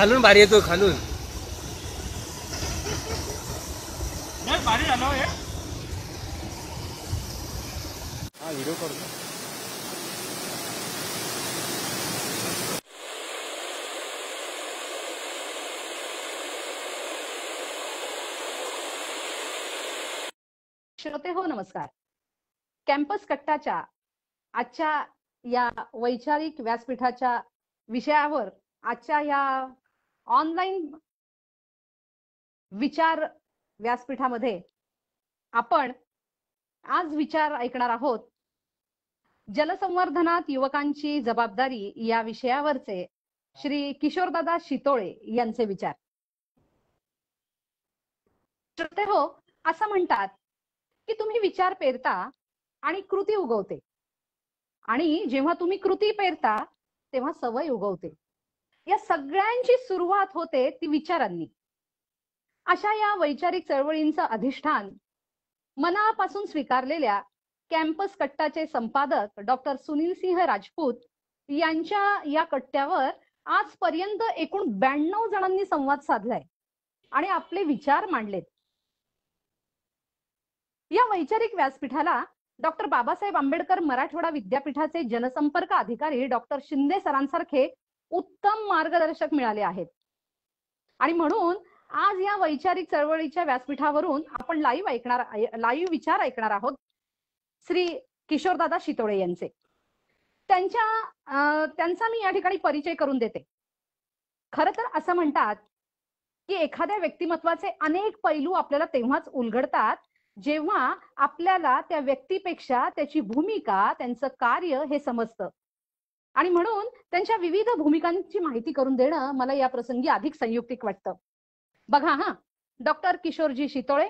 खालून भारी येतो खालून. भारी झालं हे. हा व्हिडिओ करतो. श्रोते हो नमस्कार. कॅम्पस कट्टाच्या आजच्या या वैचारिक व्यासपीठाच्या विषयावर आजच्या या ऑनलाईन विचार व्यासपीठामध्ये आपण आज विचार ऐकणार आहोत. जलसंवर्धनात युवकांची जबाबदारी या विषयावरचे श्री किशोरदादा शितोळे यांचे विचार. श्रोते हो, असं म्हणतात की तुम्ही विचार पेरता आणि कृती उगवते, आणि जेव्हा तुम्ही कृती पेरता तेव्हा सवय उगवते. या सगळ्यांची सुरुवात होते ती विचारांनी. अशा या वैचारिक चळवळींचं अधिष्ठान मनापासून स्वीकारलेल्या कॅम्पस कट्टाचे संपादक डॉक्टर सुनील सिंह राजपूत यांच्या या कट्ट्यावर आजपर्यंत एकूण 92 जणांनी संवाद साधलाय आणि आपले विचार मांडलेत. या वैचारिक व्यासपीठाला डॉक्टर बाबासाहेब आंबेडकर मराठवाडा विद्यापीठाचे जनसंपर्क अधिकारी डॉक्टर शिंदे सरांसारखे उत्तम मार्गदर्शक मिळाले आहेत. आणि म्हणून आज या वैचारिक चळवळीच्या व्यासपीठावरून आपण लाईव्ह विचार ऐकणार आहोत श्री किशोरदादा शितोळे यांचे. त्यांचा मी या ठिकाणी परिचय करून देते. खरं तर असं म्हणतात की एखाद्या व्यक्तिमत्वाचे अनेक पैलू आपल्याला तेव्हाच उलगडतात जेव्हा आपल्याला त्या व्यक्तीपेक्षा त्याची भूमिका, त्यांचं कार्य हे समजतं. आणि म्हणून त्यांच्या विविध भूमिकांची माहिती करून देणं मला या प्रसंगी अधिक संयुक्तिक वाटतं. बघा हा, डॉक्टर किशोरजी शितोळे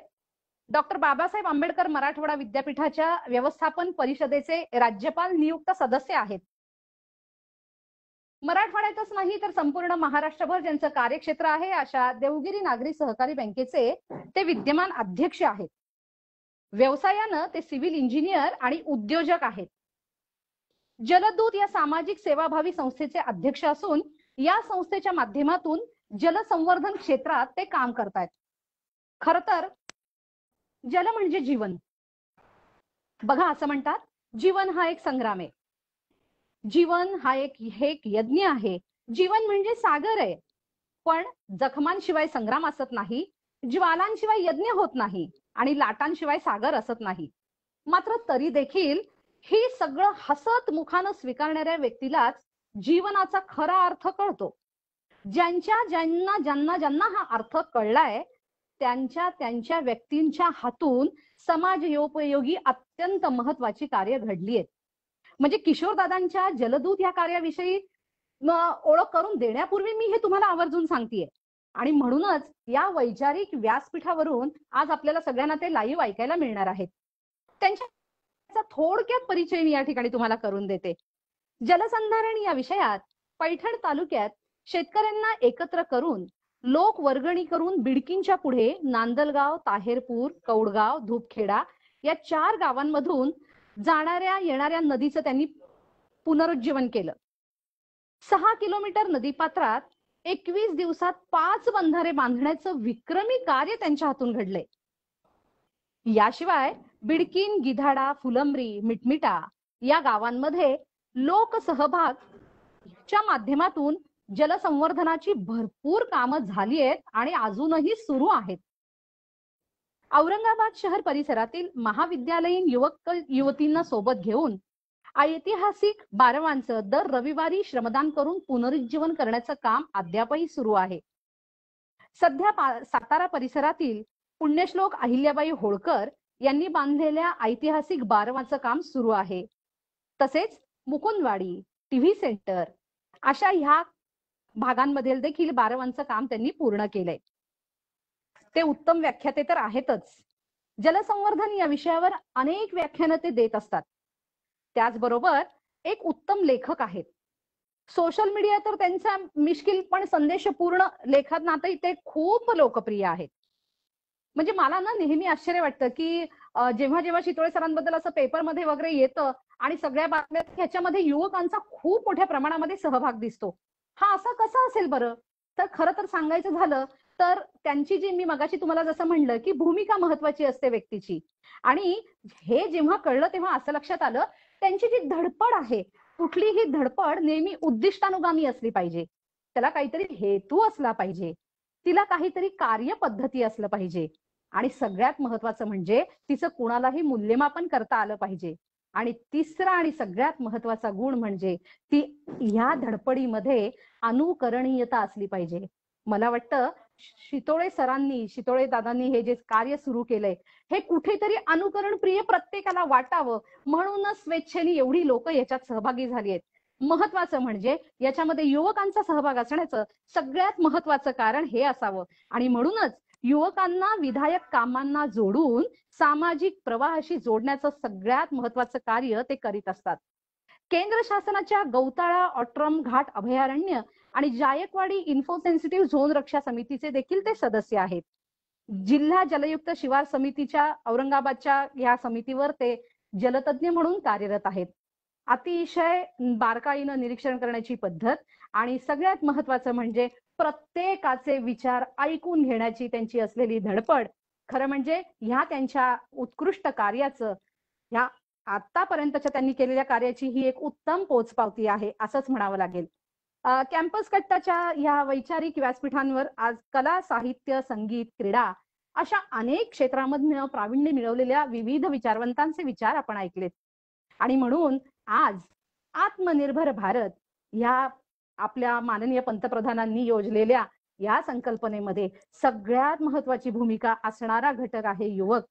डॉक्टर बाबासाहेब आंबेडकर मराठवाडा विद्यापीठाच्या व्यवस्थापन परिषदेचे राज्यपाल नियुक्त सदस्य आहेत. मराठवाड्यातच नाही तर संपूर्ण महाराष्ट्रभर ज्यांचं कार्यक्षेत्र आहे अशा देवगिरी नागरी सहकारी बँकेचे ते विद्यमान अध्यक्ष आहेत. व्यवसायानं ते सिव्हिल इंजिनियर आणि उद्योजक आहेत. जलदूत या सामाजिक सेवाभावी संस्थेचे अध्यक्ष असून या संस्थेच्या माध्यमातून जलसंवर्धन क्षेत्रात ते काम करतायत. खर तर जल म्हणजे जीवन. बघा असं म्हणतात, जीवन हा एक संग्राम आहे, जीवन हा एक यज्ञ आहे. जीवन म्हणजे सागर आहे, पण जखमांशिवाय संग्राम असत नाही, ज्वालांशिवाय यज्ञ होत नाही आणि लाटांशिवाय सागर असत नाही. मात्र तरी देखील ही सगळं हसत मुखानं स्वीकारणाऱ्या व्यक्तीलाच जीवनाचा खरा अर्थ कळतो. ज्यांना हा अर्थ कळलाय त्यांच्या व्यक्तींच्या हातून समाजोपयोगी अत्यंत महत्वाची कार्य घडली आहेत. म्हणजे किशोरदादांच्या जलदूत या कार्याविषयी ओळख करून देण्यापूर्वी मी हे तुम्हाला आवर्जून सांगतेय. आणि म्हणूनच या वैचारिक व्यासपीठावरून आज आपल्याला सगळ्यांना ते लाईव्ह ऐकायला मिळणार आहेत. त्यांच्या थोडक्यात परिचय मी या ठिकाणी तुम्हाला करून देते. जलसंधारण या विषयात पैठण तालुक्यात शेतकऱ्यांना एकत्र करून लोक वर्गणी करून बिडकींच्या पुढे नांदलगाव, ताहेरपूर, कौडगाव, धूपखेडा या 4 गावांमधून जाणाऱ्या येणाऱ्या नदीचं त्यांनी पुनरुज्जीवन केलं. 6 किलोमीटर नदीपात्रात 21 दिवसात 5 बंधारे बांधण्याचं विक्रमी कार्य त्यांच्या हातून घडलंय. याशिवाय बिडकीन, गिधाडा, फुलंब्री, मिटमिटा या गावांमध्ये लोकसहभागाच्या माध्यमातून जलसंवर्धनाची भरपूर कामं झाली आहेत आणि अजूनही सुरू आहेत. औरंगाबाद शहर परिसरातील महाविद्यालयीन युवक युवतींना सोबत घेऊन ऐतिहासिक बारवांचं दर रविवारी श्रमदान करून पुनरुज्जीवन करण्याचं काम अद्यापही सुरू आहे. सध्या सातारा परिसरातील पुण्यश्लोक अहिल्याबाई होळकर यांनी बांधलेल्या ऐतिहासिक बारवांचं काम सुरू आहे. तसेच मुकुंदवाडी, टीव्ही सेंटर अशा ह्या भागांमध्ये देखील बारवांचं काम त्यांनी पूर्ण केलंय. ते उत्तम व्याख्याते तर आहेतच. जलसंवर्धन या विषयावर अनेक व्याख्यानं ते देत असतात. त्याचबरोबर एक उत्तम लेखक आहेत. सोशल मीडिया तर त्यांचा मिश्किल पण संदेशपूर्ण लेखनातही ते खूप लोकप्रिय आहेत. म्हणजे मला ना नेहमी आश्चर्य वाटतं की जेव्हा जेव्हा शितोळे सरांबद्दल असं पेपरमध्ये वगैरे येतं आणि सगळ्या बातम्यात ह्याच्यामध्ये युवकांचा खूप मोठ्या प्रमाणामध्ये सहभाग दिसतो. हा असं कसं असेल बरं? तर खरं तर सांगायचं झालं तर त्यांची जी मी मगाशी तुम्हाला जसं म्हणलं की भूमिका महत्वाची असते व्यक्तीची, आणि हे जेव्हा कळलं तेव्हा असं लक्षात आलं त्यांची जी धडपड आहे, कुठलीही धडपड नेहमी उद्दिष्टानुगामी असली पाहिजे, त्याला काहीतरी हेतू असला पाहिजे, तिला काहीतरी कार्यपद्धती असलं पाहिजे, आणि सगळ्यात महत्वाचं म्हणजे तिचं कुणालाही मूल्यमापन करता आलं पाहिजे. आणि तिसरा आणि सगळ्यात महत्वाचा गुण म्हणजे ती ह्या धडपडीमध्ये अनुकरणीयता असली पाहिजे. मला वाटतं शितोळे सरांनी, शितोळे दादांनी हे जे कार्य सुरू केलंय हे कुठेतरी अनुकरण प्रिय प्रत्येकाला वाटावं म्हणूनच स्वेच्छेने एवढी लोक याच्यात सहभागी झाली आहेत. महत्वाचं म्हणजे याच्यामध्ये युवकांचा सहभाग असण्याचं सगळ्यात महत्वाचं कारण हे असावं, आणि म्हणूनच युवकांना विधायक कामांना जोडून सामाजिक प्रवाहाशी जोडण्याचं सगळ्यात महत्वाचं कार्य ते करीत असतात. केंद्र शासनाच्या गौताळा ऑट्रम घाट अभयारण्य आणि जायकवाडी इन्फोसेन्सिटिव्ह झोन रक्षा समितीचे देखील ते सदस्य आहेत. जिल्हा जलयुक्त शिवार समितीच्या औरंगाबादच्या या समितीवर ते जलतज्ञ म्हणून कार्यरत आहेत. अतिशय बारकाईनं निरीक्षण करण्याची पद्धत आणि सगळ्यात महत्वाचं म्हणजे प्रत्येकाचे विचार ऐकून घेण्याची त्यांची असलेली धडपड, खरं म्हणजे ह्या त्यांच्या उत्कृष्ट कार्याचं, ह्या आतापर्यंतच्या त्यांनी केलेल्या कार्याची ही एक उत्तम पोचपावती आहे असंच म्हणावं लागेल. कॅम्पस कट्टाच्या ह्या वैचारिक व्यासपीठांवर आज कला, साहित्य, संगीत, क्रीडा अशा अनेक क्षेत्रांमधनं प्रावीण्य मिळवलेल्या विविध विचारवंतांचे विचार आपण ऐकलेत. आणि म्हणून आज आत्मनिर्भर भारत ह्या आपल्या माननीय पंतप्रधानांनी योजलेल्या या संकल्पनेमध्ये सगळ्यात महत्वाची भूमिका असणारा घटक आहे युवक.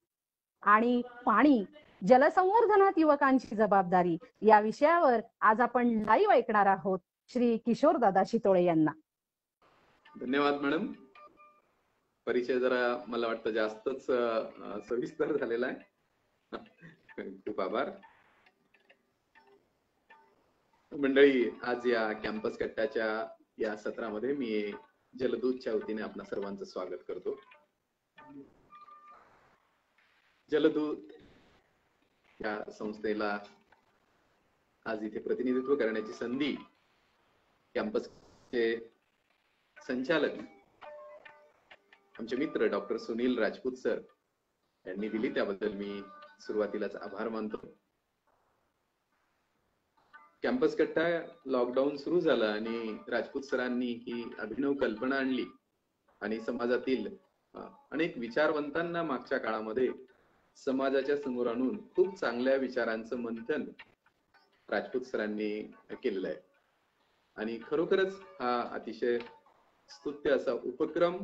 आणि पाणी, जलसंवर्धनात युवकांची जबाबदारी या विषयावर आज आपण लाईव्ह ऐकणार आहोत श्री किशोरदादा शितोळे यांना. धन्यवाद मॅडम. परिचय जरा मला वाटतं जास्तच सविस्तर झालेला आहे. खूप आभार. मंडळी, आज या कॅम्पस कट्टाच्या या सत्रामध्ये मी जलदूतच्या वतीने आपणा सर्वांचं स्वागत करतो. जलदूत या संस्थेला आज इथे प्रतिनिधित्व करण्याची संधी कॅम्पसचे संचालक आमचे मित्र डॉक्टर सुनील राजपूत सर यांनी दिली, त्याबद्दल मी सुरुवातीलाच आभार मानतो. कॅम्पस कट्टा लॉकडाऊन सुरू झाला आणि राजपूत सरांनी ही अभिनव कल्पना आणली आणि समाजातील अनेक विचारवंतांना मागच्या काळामध्ये समाजाच्या समोर आणून खूप चांगल्या विचारांचं मंथन राजपूत सरांनी केलेलं आहे. आणि खरोखरच हा अतिशय स्तुत्य असा उपक्रम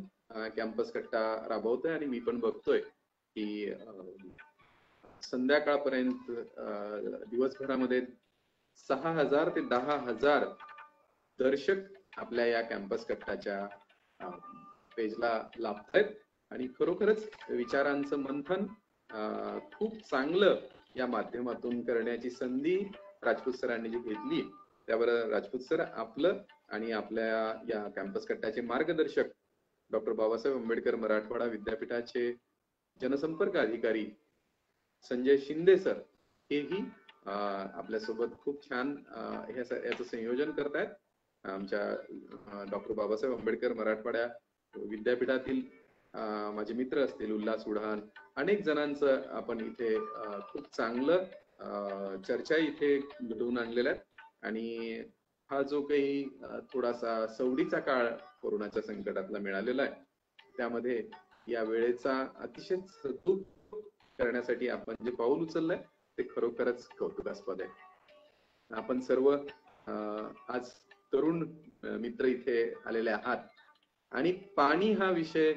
कॅम्पस कट्टा राबवतोय. आणि मी पण बघतोय की संध्याकाळपर्यंत दिवसभरामध्ये 6,000 ते 10,000 दर्शक आपल्या या कॅम्पस कट्टाच्या पेजला लाभतायत. आणि खरोखरच विचारांचं मंथन खूप चांगलं या माध्यमातून करण्याची संधी राजपूत सरांनी जी घेतली, त्यावर राजपूत सर आपलं आणि आपल्या या कॅम्पस कट्टाचे मार्गदर्शक डॉक्टर बाबासाहेब आंबेडकर मराठवाडा विद्यापीठाचे जनसंपर्क अधिकारी संजय शिंदे सर हेही आपल्यासोबत खूप छान याचं संयोजन करतायत. आमच्या डॉक्टर बाबासाहेब आंबेडकर मराठवाडा विद्यापीठातील माझे मित्र असतील उल्हास उडान, अनेक जणांचं आपण इथे खूप चांगलं चर्चा इथे घडवून आणलेल्या आहेत. आणि हा जो काही थोडासा सवडीचा काळ कोरोनाच्या संकटातला मिळालेला आहे, त्यामध्ये या वेळेचा अतिशय सदुपयोग करण्यासाठी आपण जे पाऊल उचललंय ते खरोखरच कौतुकास्पद आहे. आपण सर्व आज तरुण मित्र इथे आलेले आहात आणि पाणी हा विषय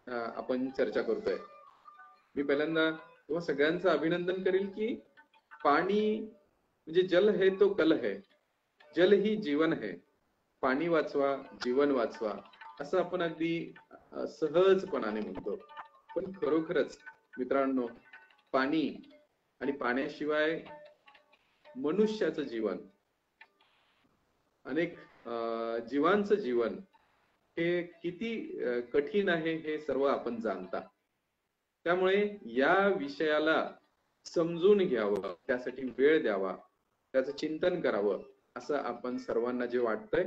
आपण चर्चा करतोय. मी पहिल्यांदा तुम्हा सगळ्यांचं अभिनंदन करेल की पाणी म्हणजे जल है तो कल है, जल ही जीवन है, पाणी वाचवा जीवन वाचवा असं आपण अगदी सहजपणाने म्हणतो. पण खरोखरच मित्रांनो, पाणी आणि पाण्याशिवाय मनुष्याचं जीवन, अनेक जीवांचं जीवन हे किती कठीण आहे हे सर्व आपण जाणता. त्यामुळे या विषयाला समजून घ्यावं, त्यासाठी वेळ द्यावा, त्याचं चिंतन करावं असं आपण सर्वांना जे वाटतंय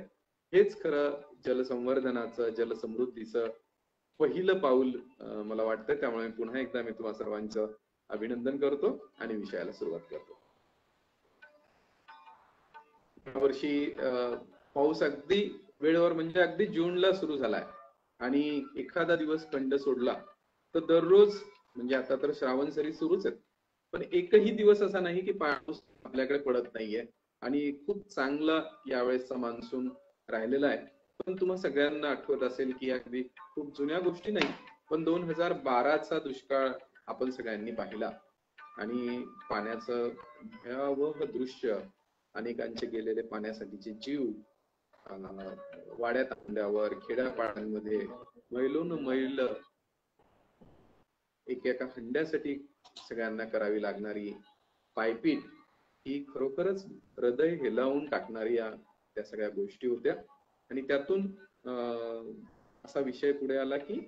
हेच खरं जलसंवर्धनाचं, जलसमृद्धीचं पहिलं पाऊल मला वाटतं. त्यामुळे पुन्हा एकदा मी तुम्हा सर्वांचं अभिनंदन करतो आणि विषयाला सुरुवात करतो. यावर्षी पाऊस अगदी वेळेवर, म्हणजे अगदी जूनला सुरू झालाय आणि एखादा दिवस खंड सोडला तर दररोज, म्हणजे आता तर श्रावण सरी सुरूच आहेत, पण एकही दिवस असा नाही की पाऊस आपल्याकडे पडत नाहीये. आणि खूप चांगला यावेळेसचा मान्सून राहिलेला आहे. पण तुम्हा सगळ्यांना आठवत असेल की अगदी खूप जुन्या गोष्टी नाही, पण 2012चा दुष्काळ आपण सगळ्यांनी पाहिला आणि पाण्याचं भयावह दृश्य, अनेकांचे गेलेले पाण्यासाठीचे जीव, वाड्या तांड्यावर, खेड्यापाड्यांमध्ये मैलोन मैल एका हंड्यासाठी सगळ्यांना करावी लागणारी पायपीट, ही खरोखरच हृदय हेलावून टाकणारी त्या सगळ्या गोष्टी होत्या. आणि त्यातून असा विषय पुढे आला की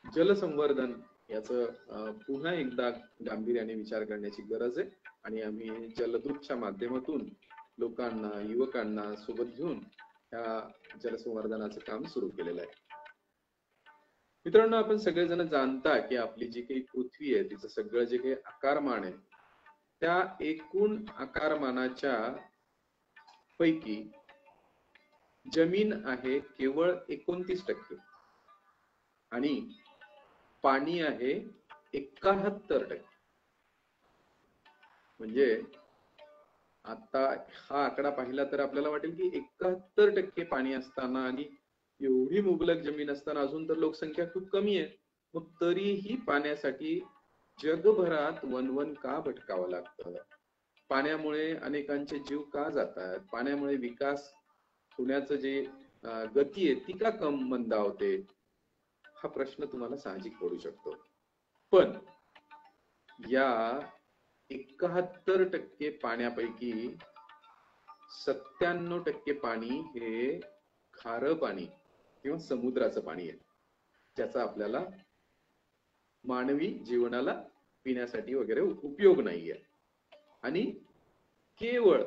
जलसंवर्धन याचं पुन्हा एकदा गांभीर्याने विचार करण्याची गरज आहे. आणि आम्ही जलदूतच्या माध्यमातून लोकांना, युवकांना सोबत घेऊन या जलसंवर्धनाचं काम सुरू केलेलं आहे. मित्रांनो, आपण सगळेजण जाणता की आपली जी काही पृथ्वी आहे, तिचं सगळं जे काही आकारमान आहे, त्या एकूण आकारमानाच्या पैकी जमीन आहे केवळ 29% आणि पाणी आहे 71%. म्हणजे आता हा आकडा पाहिला तर आपल्याला वाटेल की 71% पाणी असताना आणि एवढी मुबलक जमीन असताना अजून तर लोकसंख्या खूप कमी आहे, मग तरीही पाण्यासाठी जगभरात वनवन का भटकावं लागतं? पाण्यामुळे अनेकांचे जीव का जातात? पाण्यामुळे विकास होण्याचं जे गती आहे ती का कम मंदावते? हा प्रश्न तुम्हाला साहजिक पडू शकतो. पण या 71% पाण्यापैकी 97% पाणी हे खारं पाणी किंवा समुद्राचं पाणी आहे, ज्याचा आपल्याला मानवी जीवनाला पिण्यासाठी वगैरे उपयोग नाहीये. आणि केवळ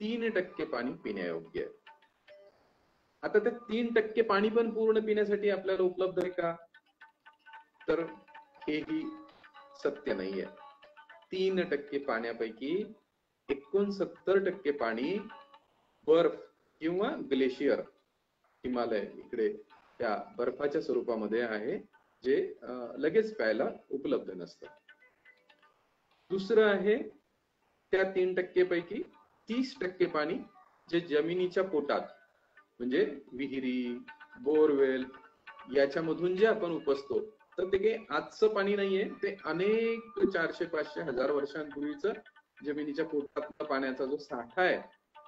3% पाणी पिण्यायोग्य आहे. आता त्या 3% पाणी पण पूर्ण पिण्यासाठी आपल्याला उपलब्ध आहे का? तर हेही सत्य नाहीये. 3% पाण्यापैकी 69% पाणी बर्फ किंवा ग्लेशियर, हिमालय इकडे त्या बर्फाच्या स्वरूपामध्ये आहे, जे लगेच प्यायला उपलब्ध नसतं. दुसरं आहे त्या 3% पैकी 30% पाणी जे जमिनीच्या पोटात, म्हणजे विहिरी, बोरवेल याच्यामधून जे आपण उपसतो, तर ते काही आजचं पाणी नाहीये, ते अनेक 400-500-1000 वर्षांपूर्वीचं जमिनीच्या पोटातला पाण्याचा जो साठा आहे,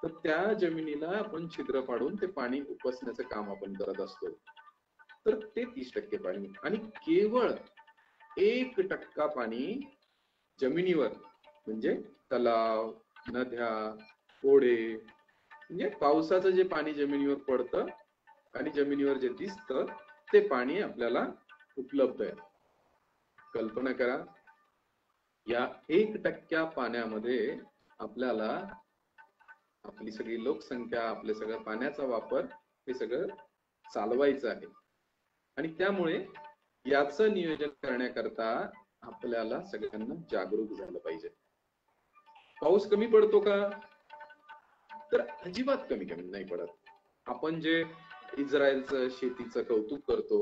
तर त्या जमिनीला आपण छिद्र पाडून ते पाणी उपसण्याचं काम आपण करत असतो. तर ते 30% पाणी. आणि केवळ 1% पाणी जमिनीवर, म्हणजे तलाव, नद्या, ओढे, म्हणजे पावसाचं जे पाणी जमिनीवर पडतं आणि जमिनीवर जे दिसतं ते पाणी आपल्याला उपलब्ध आहे. कल्पना करा, या 1% पाण्यामध्ये आपल्याला आपली सगळी लोकसंख्या, आपलं सगळं पाण्याचा वापर हे सगळं चालवायचं आहे. आणि त्यामुळे याचं नियोजन करण्याकरता आपल्याला सगळ्यांना जागरूक झालं पाहिजे. पाऊस कमी पडतो का? तर अजिबात कमी नाही पडत. आपण जे इस्रायलचं शेतीचं कौतुक करतो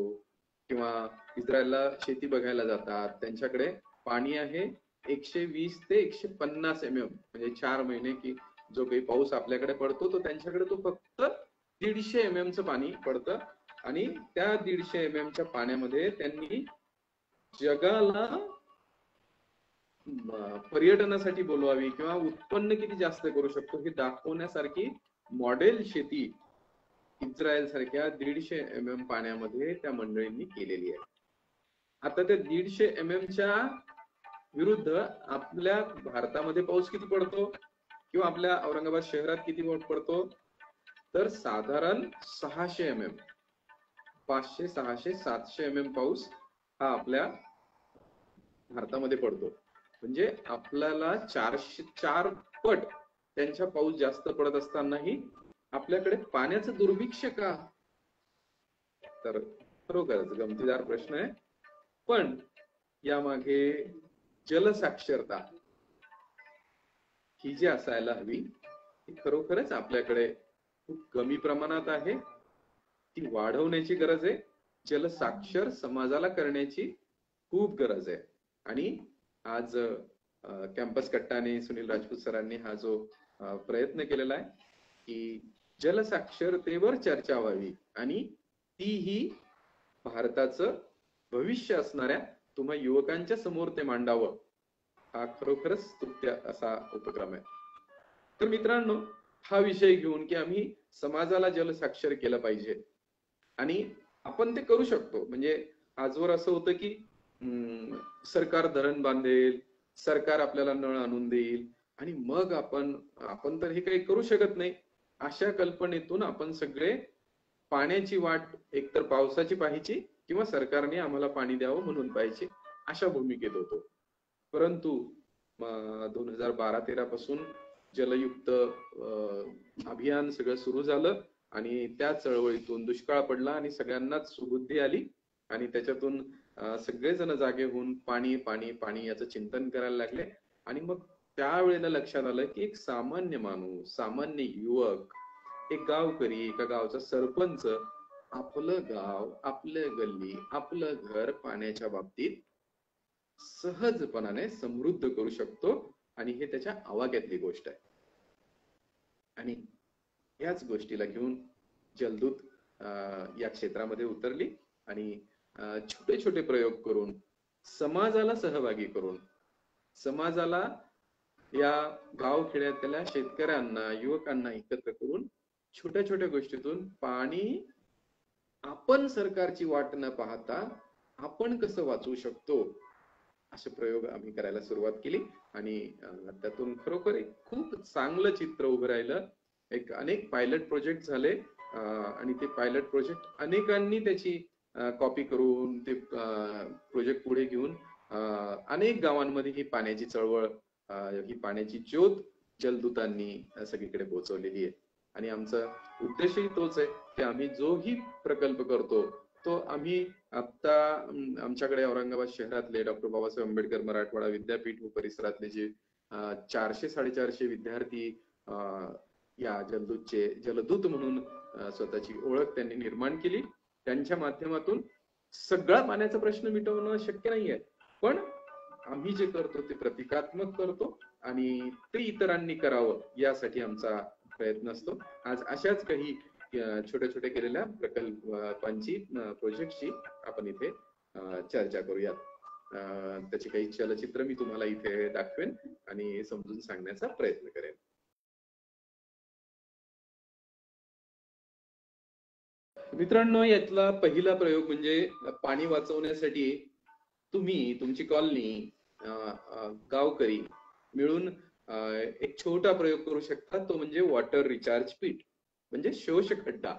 किंवा इस्रायलला शेती बघायला जातात, त्यांच्याकडे पाणी आहे 120 ते 150 mm, म्हणजे 4 महिने की जो काही पाऊस आपल्याकडे पडतो तो त्यांच्याकडे तो फक्त 150 mm चं पाणी पडतं. आणि त्या 150 mm च्या पाण्यामध्ये त्यांनी जगाला पर्यटनासाठी बोलवावी किंवा उत्पन्न किती जास्त करू शकतो हे दाखवण्यासारखी मॉडेल शेती इस्रायल सारख्या 150 mm पाण्यामध्ये त्या मंडळींनी केलेली आहे. आता त्या 150 mm च्या विरुद्ध आपल्या भारतामध्ये पाऊस किती पडतो किंवा आपल्या औरंगाबाद शहरात किती पडतो? तर साधारण 600 mm, 500, 600, 700 mm पाऊस हा आपल्या भारतामध्ये पडतो. म्हणजे आपल्याला 404 पट त्यांच्या पाऊस जास्त पडत असतानाही आपल्याकडे पाण्याचं दुर्भिक्ष का? तर खरोखरच गमतीदार प्रश्न आहे. पण यामागे जलसाक्षरता ही जी असायला हवी ती खरोखरच आपल्याकडे खूप कमी प्रमाणात आहे. ती वाढवण्याची गरज आहे. जलसाक्षर समाजाला करण्याची खूप गरज आहे. आणि आज कॅम्पस कट्टाने सुनील राजपूत सरांनी हा जो प्रयत्न केलेला आहे की जलसाक्षरतेवर चर्चा व्हावी आणि तीही भारताचं भविष्य असणाऱ्या तुम्हा युवकांच्या समोर ते मांडावं, हा खरोखरच स्तुत्य असा उपक्रम आहे. तर मित्रांनो, हा विषय घेऊन की आम्ही समाजाला जलसाक्षर केलं पाहिजे आणि आपण ते करू शकतो. म्हणजे आजवर असं होतं की सरकार धरण बांधेल, सरकार आपल्याला नळ आणून देईल आणि मग आपण तर हे काही करू शकत नाही, अशा कल्पनेतून आपण सगळे पाण्याची वाट एकतर पावसाची पाहायची किंवा सरकारने आम्हाला पाणी द्यावं म्हणून पाहिजे, अशा भूमिकेत होतो. परंतु 2012-13 पासून जलयुक्त अभियान सगळं सुरू झालं आणि त्या चळवळीतून दुष्काळ पडला आणि सगळ्यांनाच सुबुद्धी आली आणि त्याच्यातून सगळेजण जागे होऊन पाणी पाणी पाणी याचं चिंतन करायला लागले. आणि मग त्यावेळेला लक्षात आलं की एक सामान्य माणूस, सामान्य युवक, एक गावकरी, एका गावचा सरपंच आपलं गाव, आपलं गल्ली, आपलं घर पाण्याच्या बाबतीत सहजपणाने समृद्ध करू शकतो आणि हे त्याच्या आवाक्यातली गोष्ट आहे. आणि याच गोष्टीला घेऊन जलदूत या क्षेत्रामध्ये उतरली आणि छोटे छोटे प्रयोग करून, समाजाला सहभागी करून, समाजाला या गावखेड्यातल्या शेतकऱ्यांना, युवकांना एकत्र करून छोट्या छोट्या गोष्टीतून पाणी आपण सरकारची वाट न पाहता आपण कसं वाचवू शकतो, असे प्रयोग आम्ही करायला सुरुवात केली. आणि त्यातून खरोखर एक खूप चांगलं चित्र उभं राहिलं. अनेक पायलट प्रोजेक्ट झाले आणि ते पायलट प्रोजेक्ट अनेकांनी त्याची कॉपी करून ते प्रोजेक्ट पुढे घेऊन अनेक गावांमध्ये ही पाण्याची चळवळ, ही पाण्याची ज्योत जलदूतांनी सगळीकडे पोहोचवलेली आहे. आणि आमचा उद्देशही तोच आहे की आम्ही जोही प्रकल्प करतो तो आम्ही आता आमच्याकडे औरंगाबाद शहरातले डॉक्टर बाबासाहेब आंबेडकर मराठवाडा विद्यापीठ व परिसरातले जे 400-450 विद्यार्थी या जलदूत म्हणून स्वतःची ओळख त्यांनी निर्माण केली, त्यांच्या माध्यमातून सगळा पाण्याचा प्रश्न मिटवणं शक्य नाहीये, पण आम्ही जे करतो ते प्रतिकात्मक करतो आणि ते इतरांनी करावं यासाठी आमचा प्रयत्न असतो. आज अशाच काही छोट्या छोट्या केलेल्या प्रकल्पांची, प्रोजेक्टची आपण इथे चर्चा करूयात. त्याची काही चलचित्र मी तुम्हाला इथे दाखवेन आणि समजून सांगण्याचा प्रयत्न करेन. मित्रांनो, यातला पहिला प्रयोग म्हणजे पाणी वाचवण्यासाठी तुम्ही, तुमची कॉलनी, गावकरी मिळून एक छोटा प्रयोग करू शकता. तो म्हणजे वॉटर रिचार्ज पिट, म्हणजे शोष खड्डा.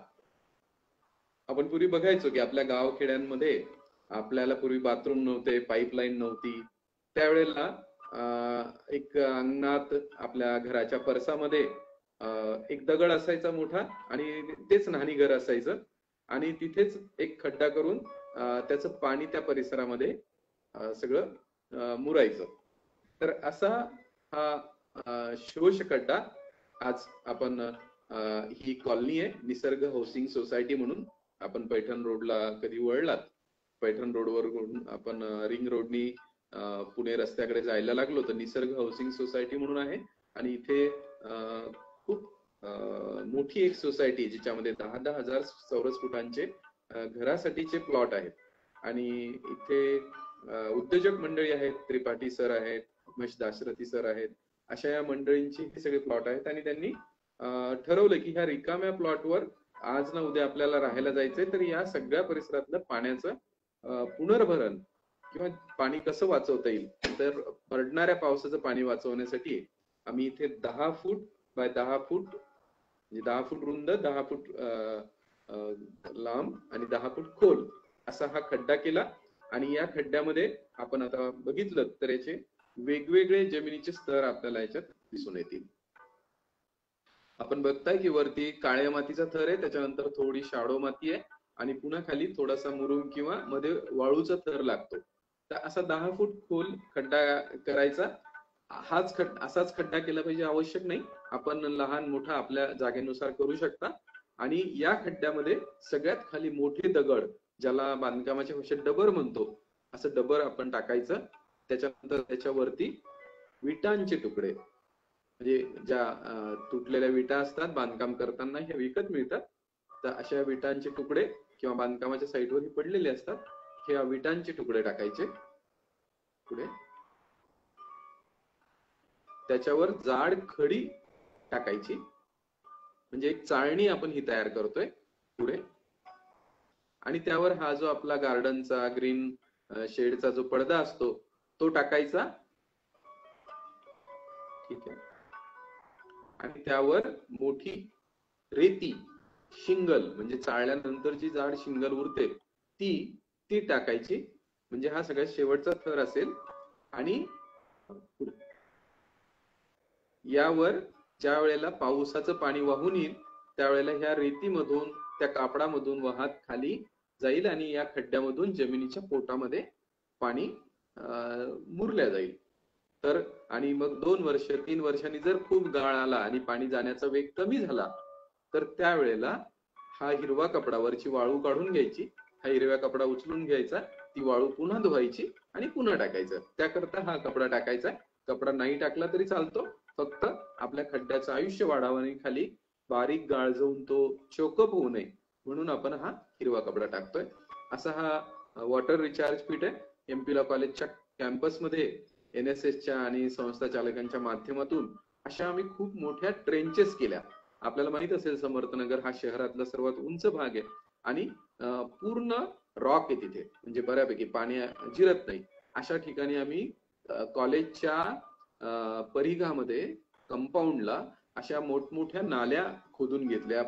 आपण पूर्वी बघायचो की आपल्या गावखेड्यांमध्ये आपल्याला पूर्वी बाथरूम नव्हते, पाईपलाईन नव्हती, त्यावेळेला एक अंगणात आपल्या घराच्या परसामध्ये एक दगड असायचा मोठा आणि तेच न्हाणीघर असायचं आणि तिथेच एक खड्डा करून त्याचं पाणी त्या परिसरामध्ये सगळं मुरायचं. तर असा हा शोष खड्डा आज आपण, ही कॉलनी आहे निसर्ग हाऊसिंग सोसायटी म्हणून. आपण पैठण रोडला कधी वळलात, पैठण रोडवर आपण रिंग रोडनी पुणे रस्त्याकडे जायला लागलो तर निसर्ग हाऊसिंग सोसायटी म्हणून आहे. आणि इथे खूप मोठी एक सोसायटी जिच्यामध्ये 10-10 हजार चौरस फुटांचे घरासाठीचे प्लॉट आहेत. आणि इथे उद्योजक मंडळी आहेत, त्रिपाठी सर आहेत, उमेश दाशरथी सर आहेत, अशा या मंडळींची हे सगळे प्लॉट आहेत. आणि त्यांनी ठरवलं की ह्या रिकाम्या प्लॉटवर आज ना उद्या आपल्याला राहायला जायचंय, तर या सगळ्या परिसरातलं पाण्याचं पुनर्भरण किंवा पाणी कसं वाचवता येईल, तर पडणाऱ्या पावसाचं पाणी वाचवण्यासाठी आम्ही इथे 10 फूट बाय 10 फूट, म्हणजे 10 फूट रुंद, 10 फूट लांब आणि 10 फूट खोल असा हा खड्डा केला. आणि या खड्ड्यामध्ये आपण आता बघितलं तर याचे वेगवेगळे जमिनीचे स्तर आपल्याला याच्यात दिसून येतील. आपण बघताय की वरती काळ्या मातीचा थर आहे, त्याच्यानंतर थोडी शाडो माती आहे आणि पुन्हा खाली थोडासा मुरुम किंवा मध्ये वाळूचा थर लागतो. तर असा 10 फूट खोल खड्डा करायचा. असाच खड्डा केला पाहिजे आवश्यक नाही, आपण लहान मोठा आपल्या जागेनुसार करू शकता. आणि या खड्ड्यामध्ये सगळ्यात खाली मोठे दगड, ज्याला बांधकामाच्या भाषेत डबर म्हणतो, असं डबर आपण टाकायचं. त्याच्यानंतर त्याच्यावरती विटांचे तुकडे, म्हणजे ज्या तुटलेल्या विटा असतात बांधकाम करताना, ह्या विकत मिळतात. तर अशा विटांचे तुकडे किंवा बांधकामाच्या साईटवर पडलेले असतात, हे विटांचे तुकडे टाकायचे पुढे. त्याच्यावर जाड खडी टाकायची, म्हणजे एक चाळणी आपण ही तयार करतोय पुढे. आणि त्यावर हा जो आपला गार्डनचा ग्रीन शेडचा जो पडदा असतो तो टाकायचा. ठीक आहे. आणि त्यावर मोठी रेती शिंगल, म्हणजे चाळल्यानंतरची जाड शिंगल उरते ती टाकायची, म्हणजे हा सगळ्यात शेवटचा थर असेल. आणि यावर ज्या वेळेला पावसाचं पाणी वाहून येईल त्यावेळेला ह्या रेतीमधून, त्या कापडामधून वाहत खाली जाईल आणि या खड्ड्यामधून जमिनीच्या पोटामध्ये पाणी मुरल्या जाईल. तर आणि मग 2 वर्ष 3 वर्षांनी जर खूप गाळ आला आणि पाणी जाण्याचा वेग कमी झाला तर त्यावेळेला हा हिरवा कपडावरची वाळू काढून घ्यायची, हा हिरव्या कपडा उचलून घ्यायचा, ती वाळू पुन्हा धुवायची आणि पुन्हा टाकायचं. त्याकरता हा कपडा टाकायचा. कपडा नाही टाकला तरी चालतो, फक्त आपल्या खड्ड्याचं आयुष्य वाढावं आणि खाली बारीक गाळ जाऊन तो चोकअप होऊ नये म्हणून आपण हा हिरवा कपडा टाकतोय. असा हा वॉटर रिचार्ज पीट आहे. एमपी लॉ कॉलेजच्या कॅम्पसमध्ये NSSच्या आणि संस्था चालकांच्या माध्यमातून अशा आम्ही खूप मोठ्या ट्रेंचेस केल्या. आपल्याला माहित असेल समर्थनगर हा शहरातला सर्वात उंच भाग आहे आणि पूर्ण रॉक आहे तिथे, म्हणजे बऱ्यापैकी पाणी जिरत नाही. अशा ठिकाणी आम्ही कॉलेजच्या परिघामध्ये कंपाऊंडला अशा मोठमोठ्या नाल्या खोदून घेतल्या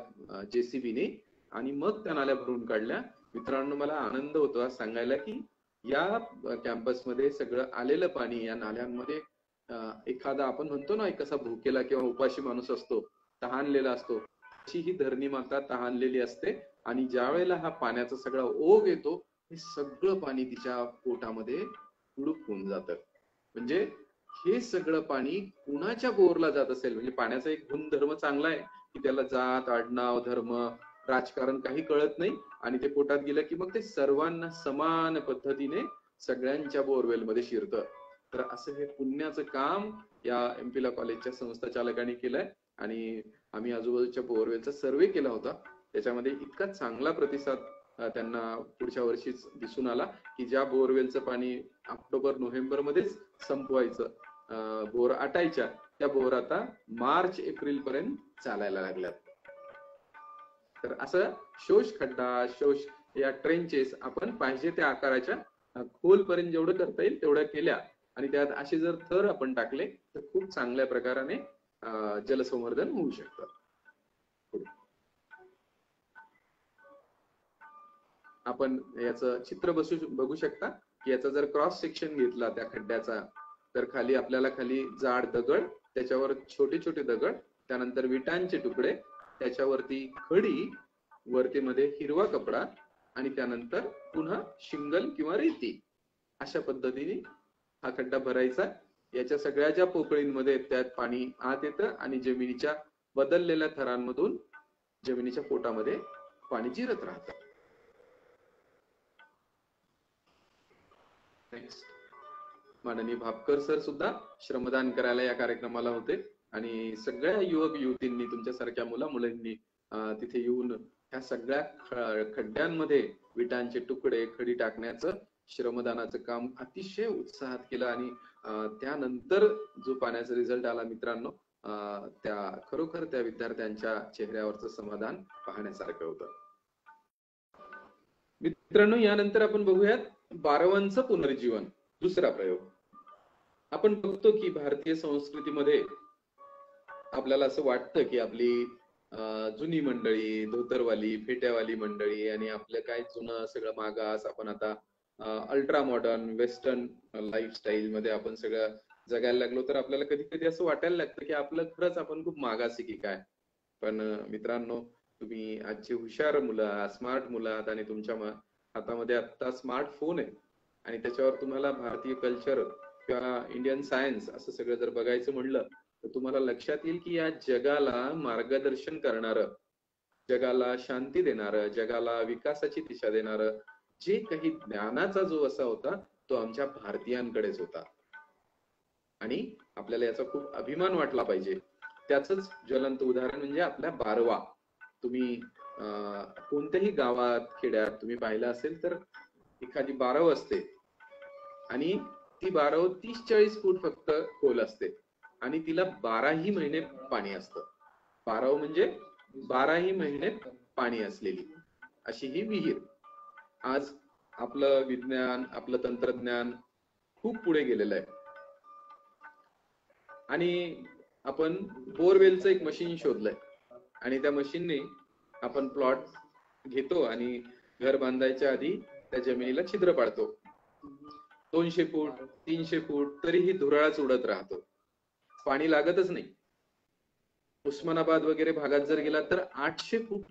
JCBने आणि मग त्या नाल्या भरून काढल्या. मित्रांनो, मला आनंद होतो आज सांगायला की या कॅम्पसमध्ये सगळं आलेलं पाणी या नाल्यांमध्ये, एखादा आपण म्हणतो ना कसा भुकेला किंवा उपाशी माणूस असतो, तहानलेला असतो, अशी ही धरणी माता तहानलेली असते. आणि ज्या वेळेला हा पाण्याचा सगळा ओघ येतो, हे सगळं पाणी तिच्या पोटामध्ये उडूप होऊन जातं. म्हणजे हे सगळं पाणी कुणाच्या बोरला जात असेल, म्हणजे पाण्याचा एक गुणधर्म चांगला आहे की त्याला जात, आडनाव, धर्म, राजकारण काही कळत नाही आणि ते पोटात गेलं की मग ते सर्वांना समान पद्धतीने सगळ्यांच्या बोरवेल मध्ये शिरतं. तर असं हे पुण्याचं काम या एमपी लॉ कॉलेजच्या संस्था चालकांनी केलंय आणि आम्ही आजूबाजूच्या बोरवेलचा सर्वे केला होता. त्याच्यामध्ये इतका चांगला प्रतिसाद त्यांना पुढच्या वर्षीच दिसून आला की ज्या बोरवेलचं पाणी ऑक्टोबर-नोव्हेंबर मध्येच संपवायचं, बोर आटायच्या, त्या बोर आता मार्च-एप्रिल पर्यंत चालायला लागल्यात. तर असं शोष खड्डा, शोष या ट्रेंचेस आपण पाहिजे त्या आकाराच्या खोलपर्यंत जेवढं करता येईल तेवढ्या केल्या आणि त्यात असे जर थर आपण टाकले तर खूप चांगल्या प्रकाराने जलसंवर्धन होऊ शकतं. आपण याचं चित्र बघू शकता की याचा जर क्रॉस सेक्शन घेतला त्या खड्ड्याचा तर खाली आपल्याला खाली जाड दगड, त्याच्यावर छोटे छोटे दगड, त्यानंतर विटांचे तुकडे, त्याच्यावरती खडी, वरती मध्ये हिरवा कपडा आणि त्यानंतर पुन्हा शिंगल किंवा रेती, अशा पद्धतीने हा खड्डा भरायचा. याच्या सगळ्या ज्या पोकळींमध्ये त्यात पाणी आत येतं आणि जमिनीच्या बदललेल्या थरांमधून जमिनीच्या पोटामध्ये पाणी जिरत राहतं. माननीय भापकर सर सुद्धा श्रमदान करायला या कार्यक्रमाला होते आणि सगळ्या युवक युवतींनी, तुमच्यासारख्या मुलांनी तिथे येऊन ह्या सगळ्या खड्ड्यांमध्ये विटांचे तुकडे, खडी टाकण्याचं श्रमदानाचं काम अतिशय उत्साहात केलं आणि त्यानंतर जो पाण्याचा रिझल्ट आला मित्रांनो, त्या खरोखर त्या विद्यार्थ्यांच्या चेहऱ्यावरचं समाधान पाहण्यासारखं होतं. मित्रांनो, यानंतर आपण बघूयात बारवांचं पुनर्जीवन, दुसरा प्रयोग. आपण बघतो की भारतीय संस्कृतीमध्ये आपल्याला असं वाटतं की आपली जुनी मंडळी, धोतरवाली, फेट्यावाली मंडळी आणि आपलं काय जुनं सगळं मागास, आपण आता अल्ट्रा मॉडर्न वेस्टर्न लाईफस्टाईल मध्ये आपण सगळं जगायला लागलो, तर आपल्याला कधी कधी असं वाटायला लागतं की आपलं खरंच आपण खूप मागासी की काय. पण मित्रांनो, तुम्ही आजची हुशार मुलं, स्मार्ट मुलं आहात आणि तुमच्या हातामध्ये आता स्मार्टफोन आहे आणि त्याच्यावर तुम्हाला भारतीय कल्चर किंवा इंडियन सायन्स असं सगळं जर बघायचं म्हणलं तर तुम्हाला लक्षात येईल की या जगाला मार्गदर्शन करणारं, जगाला शांती देणारं, जगाला विकासाची दिशा देणारं जे काही ज्ञानाचा जो असा होता तो आमच्या भारतीयांकडेच होता आणि आपल्याला याचा खूप अभिमान वाटला पाहिजे. त्याचंच ज्वलंत उदाहरण म्हणजे आपल्या बारवा. तुम्ही कोणत्याही गावात खेड्यात तुम्ही पाहिलं असेल तर एखादी बारव असते आणि ती बारव 30-40 फूट फक्त खोल असते आणि तिला 12ही महिने पाणी असतं. बारव म्हणजे 12ही महिने पाणी असलेली अशी ही विहीर. आज आपलं विज्ञान, आपलं तंत्रज्ञान खूप पुढे गेलेलं आहे आणि आपण बोरवेलचं एक मशीन शोधलंय आणि त्या मशीनने आपण प्लॉट घेतो आणि घर बांधायच्या आधी त्या जमिनीला छिद्र पाडतो. 200 फूट 300 फूट तरीही धुराळाच उडत राहतो, पाणी लागतच नाही. उस्मानाबाद वगैरे भागात जर गेला तर 800 फूट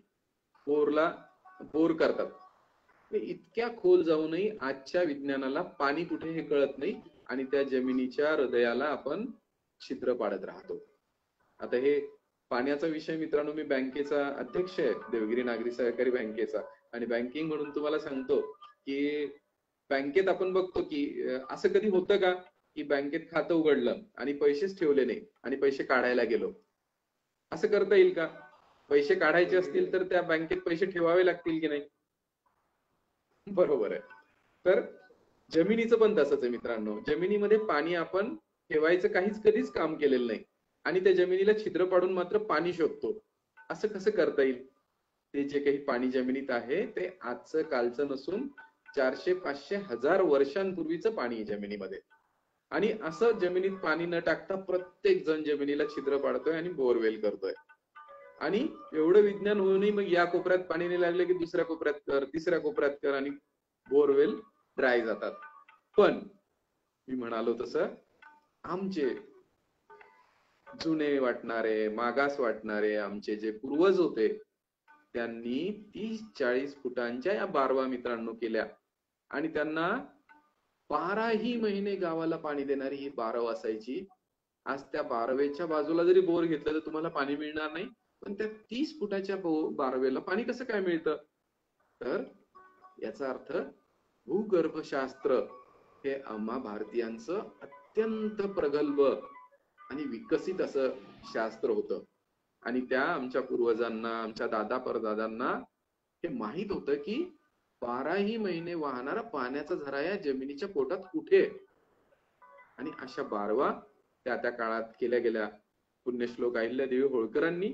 बोर करतात. इतक्या खोल जाऊनही आजच्या विज्ञानाला पाणी कुठे हे कळत नाही आणि त्या जमिनीच्या हृदयाला आपण छिद्र पाडत राहतो. आता हे पाण्याचा विषय मित्रांनो, मी बँकेचा अध्यक्ष आहे, देवगिरी नागरी सहकारी बँकेचा, आणि बँकिंग म्हणून तुम्हाला सांगतो की बँकेत आपण बघतो की असं कधी होतं का की बँकेत खातं उघडलं आणि पैसेच ठेवले नाही आणि पैसे काढायला गेलो. असं करता येईल का? पैसे काढायचे असतील तर त्या बँकेत पैसे ठेवावे लागतील की नाही? बरोबर आहे. तर जमिनीचं पण तसंच आहे मित्रांनो. जमिनीमध्ये पाणी आपण ठेवायचं कधीच काम केलेलं नाही आणि त्या जमिनीला छिद्र पाडून मात्र पाणी शोधतो. असं कसं करता येईल? ते जे काही पाणी जमिनीत आहे ते आजचं कालचं नसून 400, 500, 1000 वर्षांपूर्वीचं पाणी आहे जमिनीमध्ये. आणि असं जमिनीत पाणी न टाकता प्रत्येक जण जमिनीला छिद्र पाडतोय आणि बोरवेल करतोय. आणि एवढं विज्ञान होऊनही मग या कोपऱ्यात पाणी नाही लागले की दुसऱ्या कोपऱ्यात कर, तिसऱ्या कोपऱ्यात कर आणि बोरवेल ड्राय जातात. पण मी म्हणालो तसं आमचे जुने वाटणारे, मागास वाटणारे आमचे जे पूर्वज होते त्यांनी 30-40 फुटांच्या या बारवा मित्रांनो केल्या आणि त्यांना 12ही महिने गावाला पाणी देणारी ही बारव असायची. आज त्या बारवेच्या बाजूला जरी बोर घेतलं तर तुम्हाला पाणी मिळणार नाही, पण त्या 30 फुटाच्या बारवेला पाणी कसं काय मिळतं? तर याचा अर्थ भूगर्भशास्त्र हे आम्हा भारतीयांचं अत्यंत प्रगल्भ आणि विकसित असं शास्त्र होतं आणि त्या आमच्या पूर्वजांना, आमच्या दादा परदादांना हे माहित होतं की 12ही महिने वाहणारा पाण्याचा झरा या जमिनीच्या पोटात कुठे, आणि अशा बारवा त्या काळात केल्या गेल्या. पुण्यश्लोक अहिल्यादेवी होळकरांनी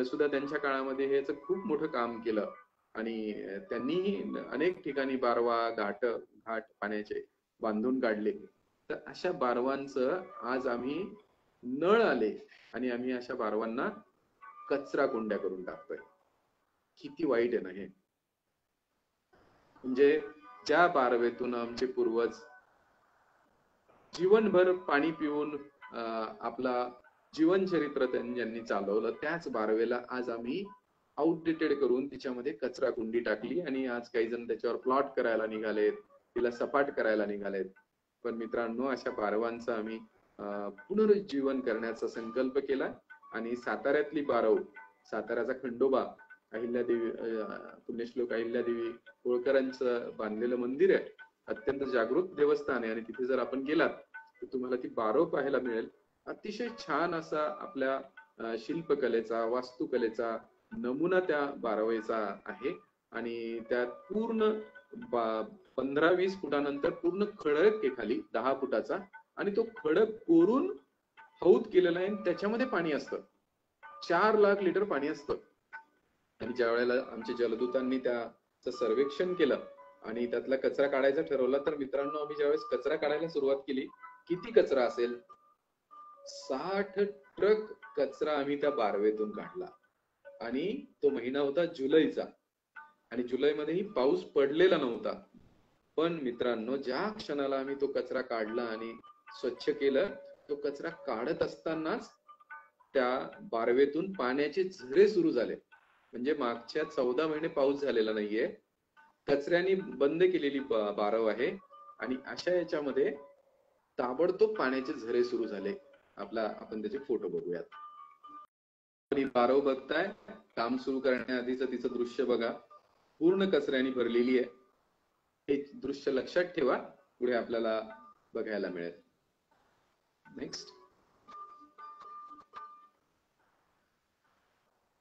सुद्धा त्यांच्या काळामध्ये हेच खूप मोठं काम केलं आणि त्यांनीही अनेक ठिकाणी बारवा घाट पाण्याचे बांधून काढले. तर अशा बारवांचं आज आम्ही नळ आले आणि आम्ही अशा बारवांना कचरा कुंड्या करून टाकतोय. किती वाईट आहे ना हे. म्हणजे ज्या बारवेतून आमचे पूर्वज जीवनभर पाणी पिऊन आपला जीवनचरित्र ज्यांनी चालवलं त्याच बारवेला आज आम्ही आउटडेटेड करून तिच्यामध्ये कचरा कुंडी टाकली आणि आज काही जण त्याच्यावर प्लॉट करायला निघालेत, तिला सपाट करायला निघालेत. पण मित्रांनो, अशा बारवांचं आम्ही पुनरुज्जीवन करण्याचा संकल्प केला आणि साताऱ्यातली बारव, साताऱ्याचा खंडोबा अहिल्यादेवी, पुण्यश्लोक अहिल्यादेवी होळकरांचं बांधलेलं मंदिर आहे. अत्यंत जागृत देवस्थान आहे आणि तिथे जर आपण गेलात तर तुम्हाला ती बारव पाहायला मिळेल. अतिशय छान असा आपल्या शिल्पकलेचा, वास्तुकलेचा नमुना त्या बारवेचा आहे आणि त्यात पूर्ण 15-20 फुटानंतर पूर्ण खडक आहे खाली 10 फुटाचा आणि तो खडक कोरून हौद केलेला आहे. त्याच्यामध्ये पाणी असतं, 4 लाख लिटर पाणी असतं. आणि ज्या वेळेला आमच्या जलदूतांनी त्याचं सर्वेक्षण केलं आणि त्यातला कचरा काढायचा ठरवला तर मित्रांनो, आम्ही ज्यावेळेस कचरा काढायला सुरुवात केली, किती कचरा असेल? 60 ट्रक कचरा आम्ही त्या बारवेतून काढला आणि तो महिना होता जुलैचा आणि जुलैमध्येही पाऊस पडलेला नव्हता. पण मित्रांनो, ज्या क्षणाला आम्ही तो कचरा काढला आणि स्वच्छ केलं, तो कचरा काढत असतानाच त्या बारवेतून पाण्याचे झरे सुरू झाले. म्हणजे मागच्या 14 महिने पाऊस झालेला नाहीये, कचऱ्याने बंद केलेली बारव आहे आणि अशा याच्यामध्ये ताबडतोब पाण्याचे झरे सुरू झाले. आपण त्याचे फोटो बघूयात. बारव बघताय, काम सुरू करण्याआधीच तिचं दृश्य बघा, पूर्ण कचऱ्याने भरलेली आहे. हे दृश्य लक्षात ठेवा, पुढे आपल्याला बघायला मिळेल. नेक्स्ट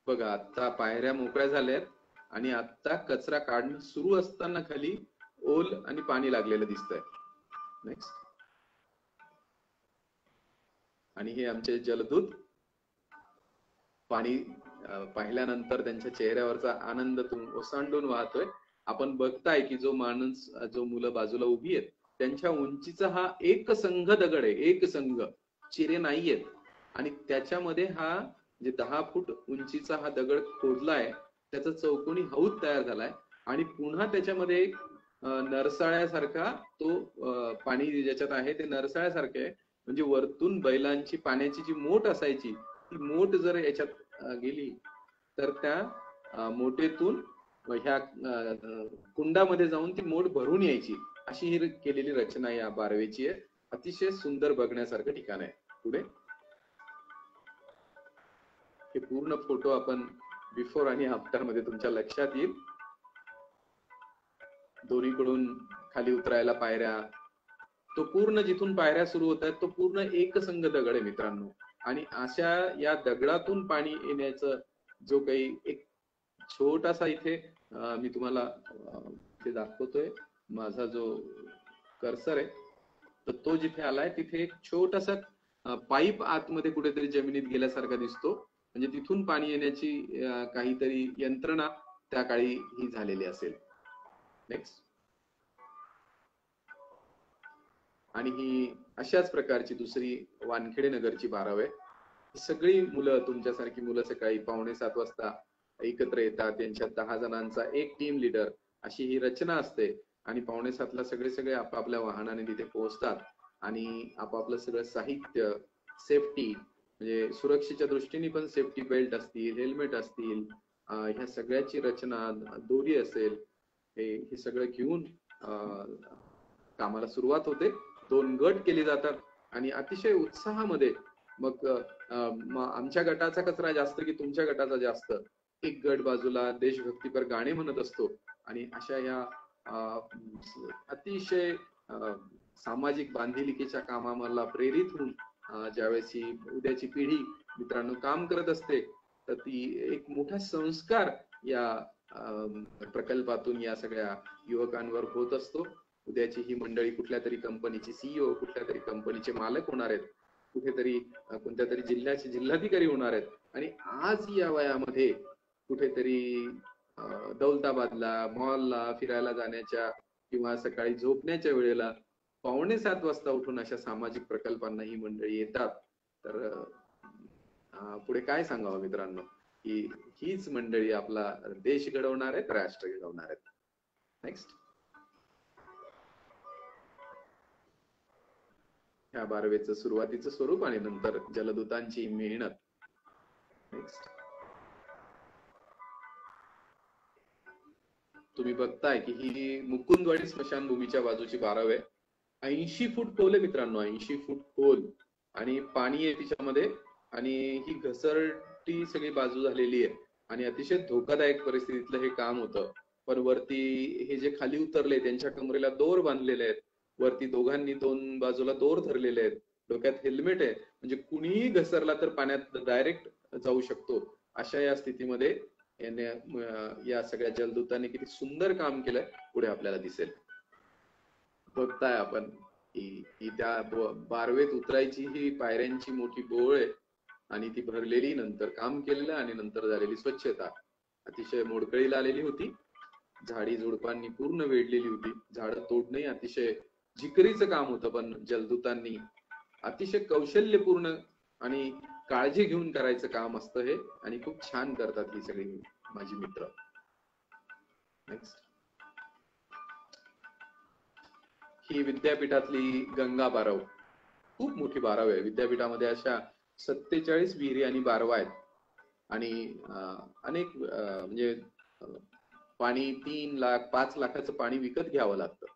बघा, आता पायऱ्या मोकळ्या झाल्यात आणि आता कचरा काढणं सुरू असताना खाली ओल आणि पाणी लागलेलं दिसतंय. नेक्स्ट. आणि हे आमचे जलदूत पाणी पाहिल्यानंतर त्यांच्या चेहऱ्यावरचा आनंद ओसांडून वाहतोय. आपण बघताय की जो मुलं बाजूला उभी आहेत त्यांच्या उंचीचा हा एक संघ दगड आहे, एक संघ, चिरे नाहीयेत. आणि त्याच्यामध्ये हा जे 10 फूट उंचीचा हा दगड खोदलाय, त्याचा चौकोनी हौद तयार झालाय आणि पुन्हा त्याच्यामध्ये नरसाळ्यासारखा तो पाणी ज्याच्यात आहे ते नरसाळ्यासारखे आहे. म्हणजे वरतून बैलांची पाण्याची जी मोठ असायची ती मोठ जर याच्यात गेली तर त्या मोठेतून ह्या कुंडामध्ये जाऊन ती मोठ भरून यायची, अशी ही केलेली रचना या बारवेची आहे. अतिशय सुंदर बघण्यासारखं ठिकाण आहे. पुढे हे पूर्ण फोटो आपण बिफोर आणि आफ्टर मध्ये तुमच्या लक्षात येईल. दोन्हीकडून खाली उतरायला पायऱ्या, तो पूर्ण जिथून पायऱ्या सुरू होत आहेत तो पूर्ण एकसंघ दगड आहे मित्रांनो. आणि अशा या दगडातून पाणी येण्याचं जो काही एक छोटासा इथे मी तुम्हाला ते दाखवतोय, माझा जो कर्सर आहे तर तो जिथे आलाय तिथे एक छोटासा पाईप आतमध्ये कुठेतरी जमिनीत गेल्यासारखा दिसतो. म्हणजे तिथून पाणी येण्याची काहीतरी यंत्रणा त्या काळी ही झालेली असेल. नेक्स्ट. आणि ही अशाच प्रकारची दुसरी वानखेडे नगरची बारव आहे. सगळी मुलं, तुमच्यासारखी मुलं सकाळी 6:45 वाजता एकत्र येतात, त्यांच्यात 10 जणांचा एक टीम लीडर अशी ही रचना असते. आणि 6:45 ला सगळे आपापल्या वाहनाने तिथे पोहोचतात आणि आपापलं सगळं साहित्य, सेफ्टी म्हणजे सुरक्षेच्या दृष्टीने पण सेफ्टी बेल्ट असतील, हेल्मेट असतील, ह्या सगळ्याची रचना, दोरी असेल, हे सगळं घेऊन कामाला सुरुवात होते. 2 गट केले जातात आणि अतिशय उत्साहामध्ये मग आमच्या गटाचा कचरा जास्त की तुमच्या गटाचा जास्त, एक गट बाजूला देशभक्तीपर गाणे म्हणत असतो. आणि अशा या अतिशय सामाजिक बांधिलकीच्या कामाला प्रेरित होऊन ज्यावेळेस ही उद्याची पिढी मित्रांनो काम करत असते तर ती एक मोठा संस्कार या प्रकल्पातून या सगळ्या युवकांवर होत असतो. उद्याची ही मंडळी कुठल्या तरी कंपनीची सीईओ, कुठल्या तरी कंपनीचे मालक होणार आहेत, कुठेतरी कोणत्या तरी जिल्ह्याचे जिल्हाधिकारी होणार आहेत. आणि आज या वयामध्ये कुठेतरी दौलताबादला, मॉलला फिरायला जाण्याच्या किंवा सकाळी झोपण्याच्या वेळेला 6:45 वाजता उठून अशा सामाजिक प्रकल्पांना ही मंडळी येतात. तर पुढे काय सांगावं मित्रांनो, की हीच मंडळी आपला देश घडवणार आहेत, राष्ट्र घडवणार आहेत. नेक्स्ट. ह्या बारवेचं सुरुवातीचं स्वरूप आणि नंतर जलदूतांची मेहनत. नेक्स्ट. तुम्ही बघताय की ही मुकुंदवाडी स्मशानभूमीच्या बाजूची बारव आहे. 80 फूट खोल आहे मित्रांनो, 80 फूट खोल. आणि पाणी आहे तिच्यामध्ये आणि ही घसरटी सगळी बाजू झालेली आहे आणि अतिशय धोकादायक परिस्थितीतलं हे काम होतं. पण वरती हे जे खाली उतरले त्यांच्या कमरेला दोर बांधलेले आहेत, वरती दोघांनी 2 बाजूला दोर धरलेले आहेत, डोक्यात हेल्मेट आहे, म्हणजे कुणीही घसरला तर पाण्यात डायरेक्ट जाऊ शकतो. अशा या स्थितीमध्ये या सगळ्या जलदूतांनी किती सुंदर काम केलंय पुढे आपल्याला दिसेल. बघताय आपण की त्या बारवेत उतरायची ही पायऱ्यांची मोठी बोळ आहे आणि ती भरलेली, नंतर काम केलेलं आणि नंतर झालेली स्वच्छता अतिशय मोडकळीला आलेली होती. झाडी झुडपांनी पूर्ण वेढलेली होती. झाडं तोडणंही अतिशय जिकरीचं काम होतं, पण जलदूतांनी अतिशय कौशल्यपूर्ण आणि काळजी घेऊन करायचं काम असतं हे, आणि खूप छान करतात ही सगळी माझी मित्र. नेक्स्ट. ही विद्यापीठातली गंगा बारव, खूप मोठी बारव आहे. विद्यापीठामध्ये अशा 47 विहिरी आणि बारवा आहेत आणि अनेक म्हणजे पाणी 3 लाख 5 लाखाचं पाणी विकत घ्यावं लागतं.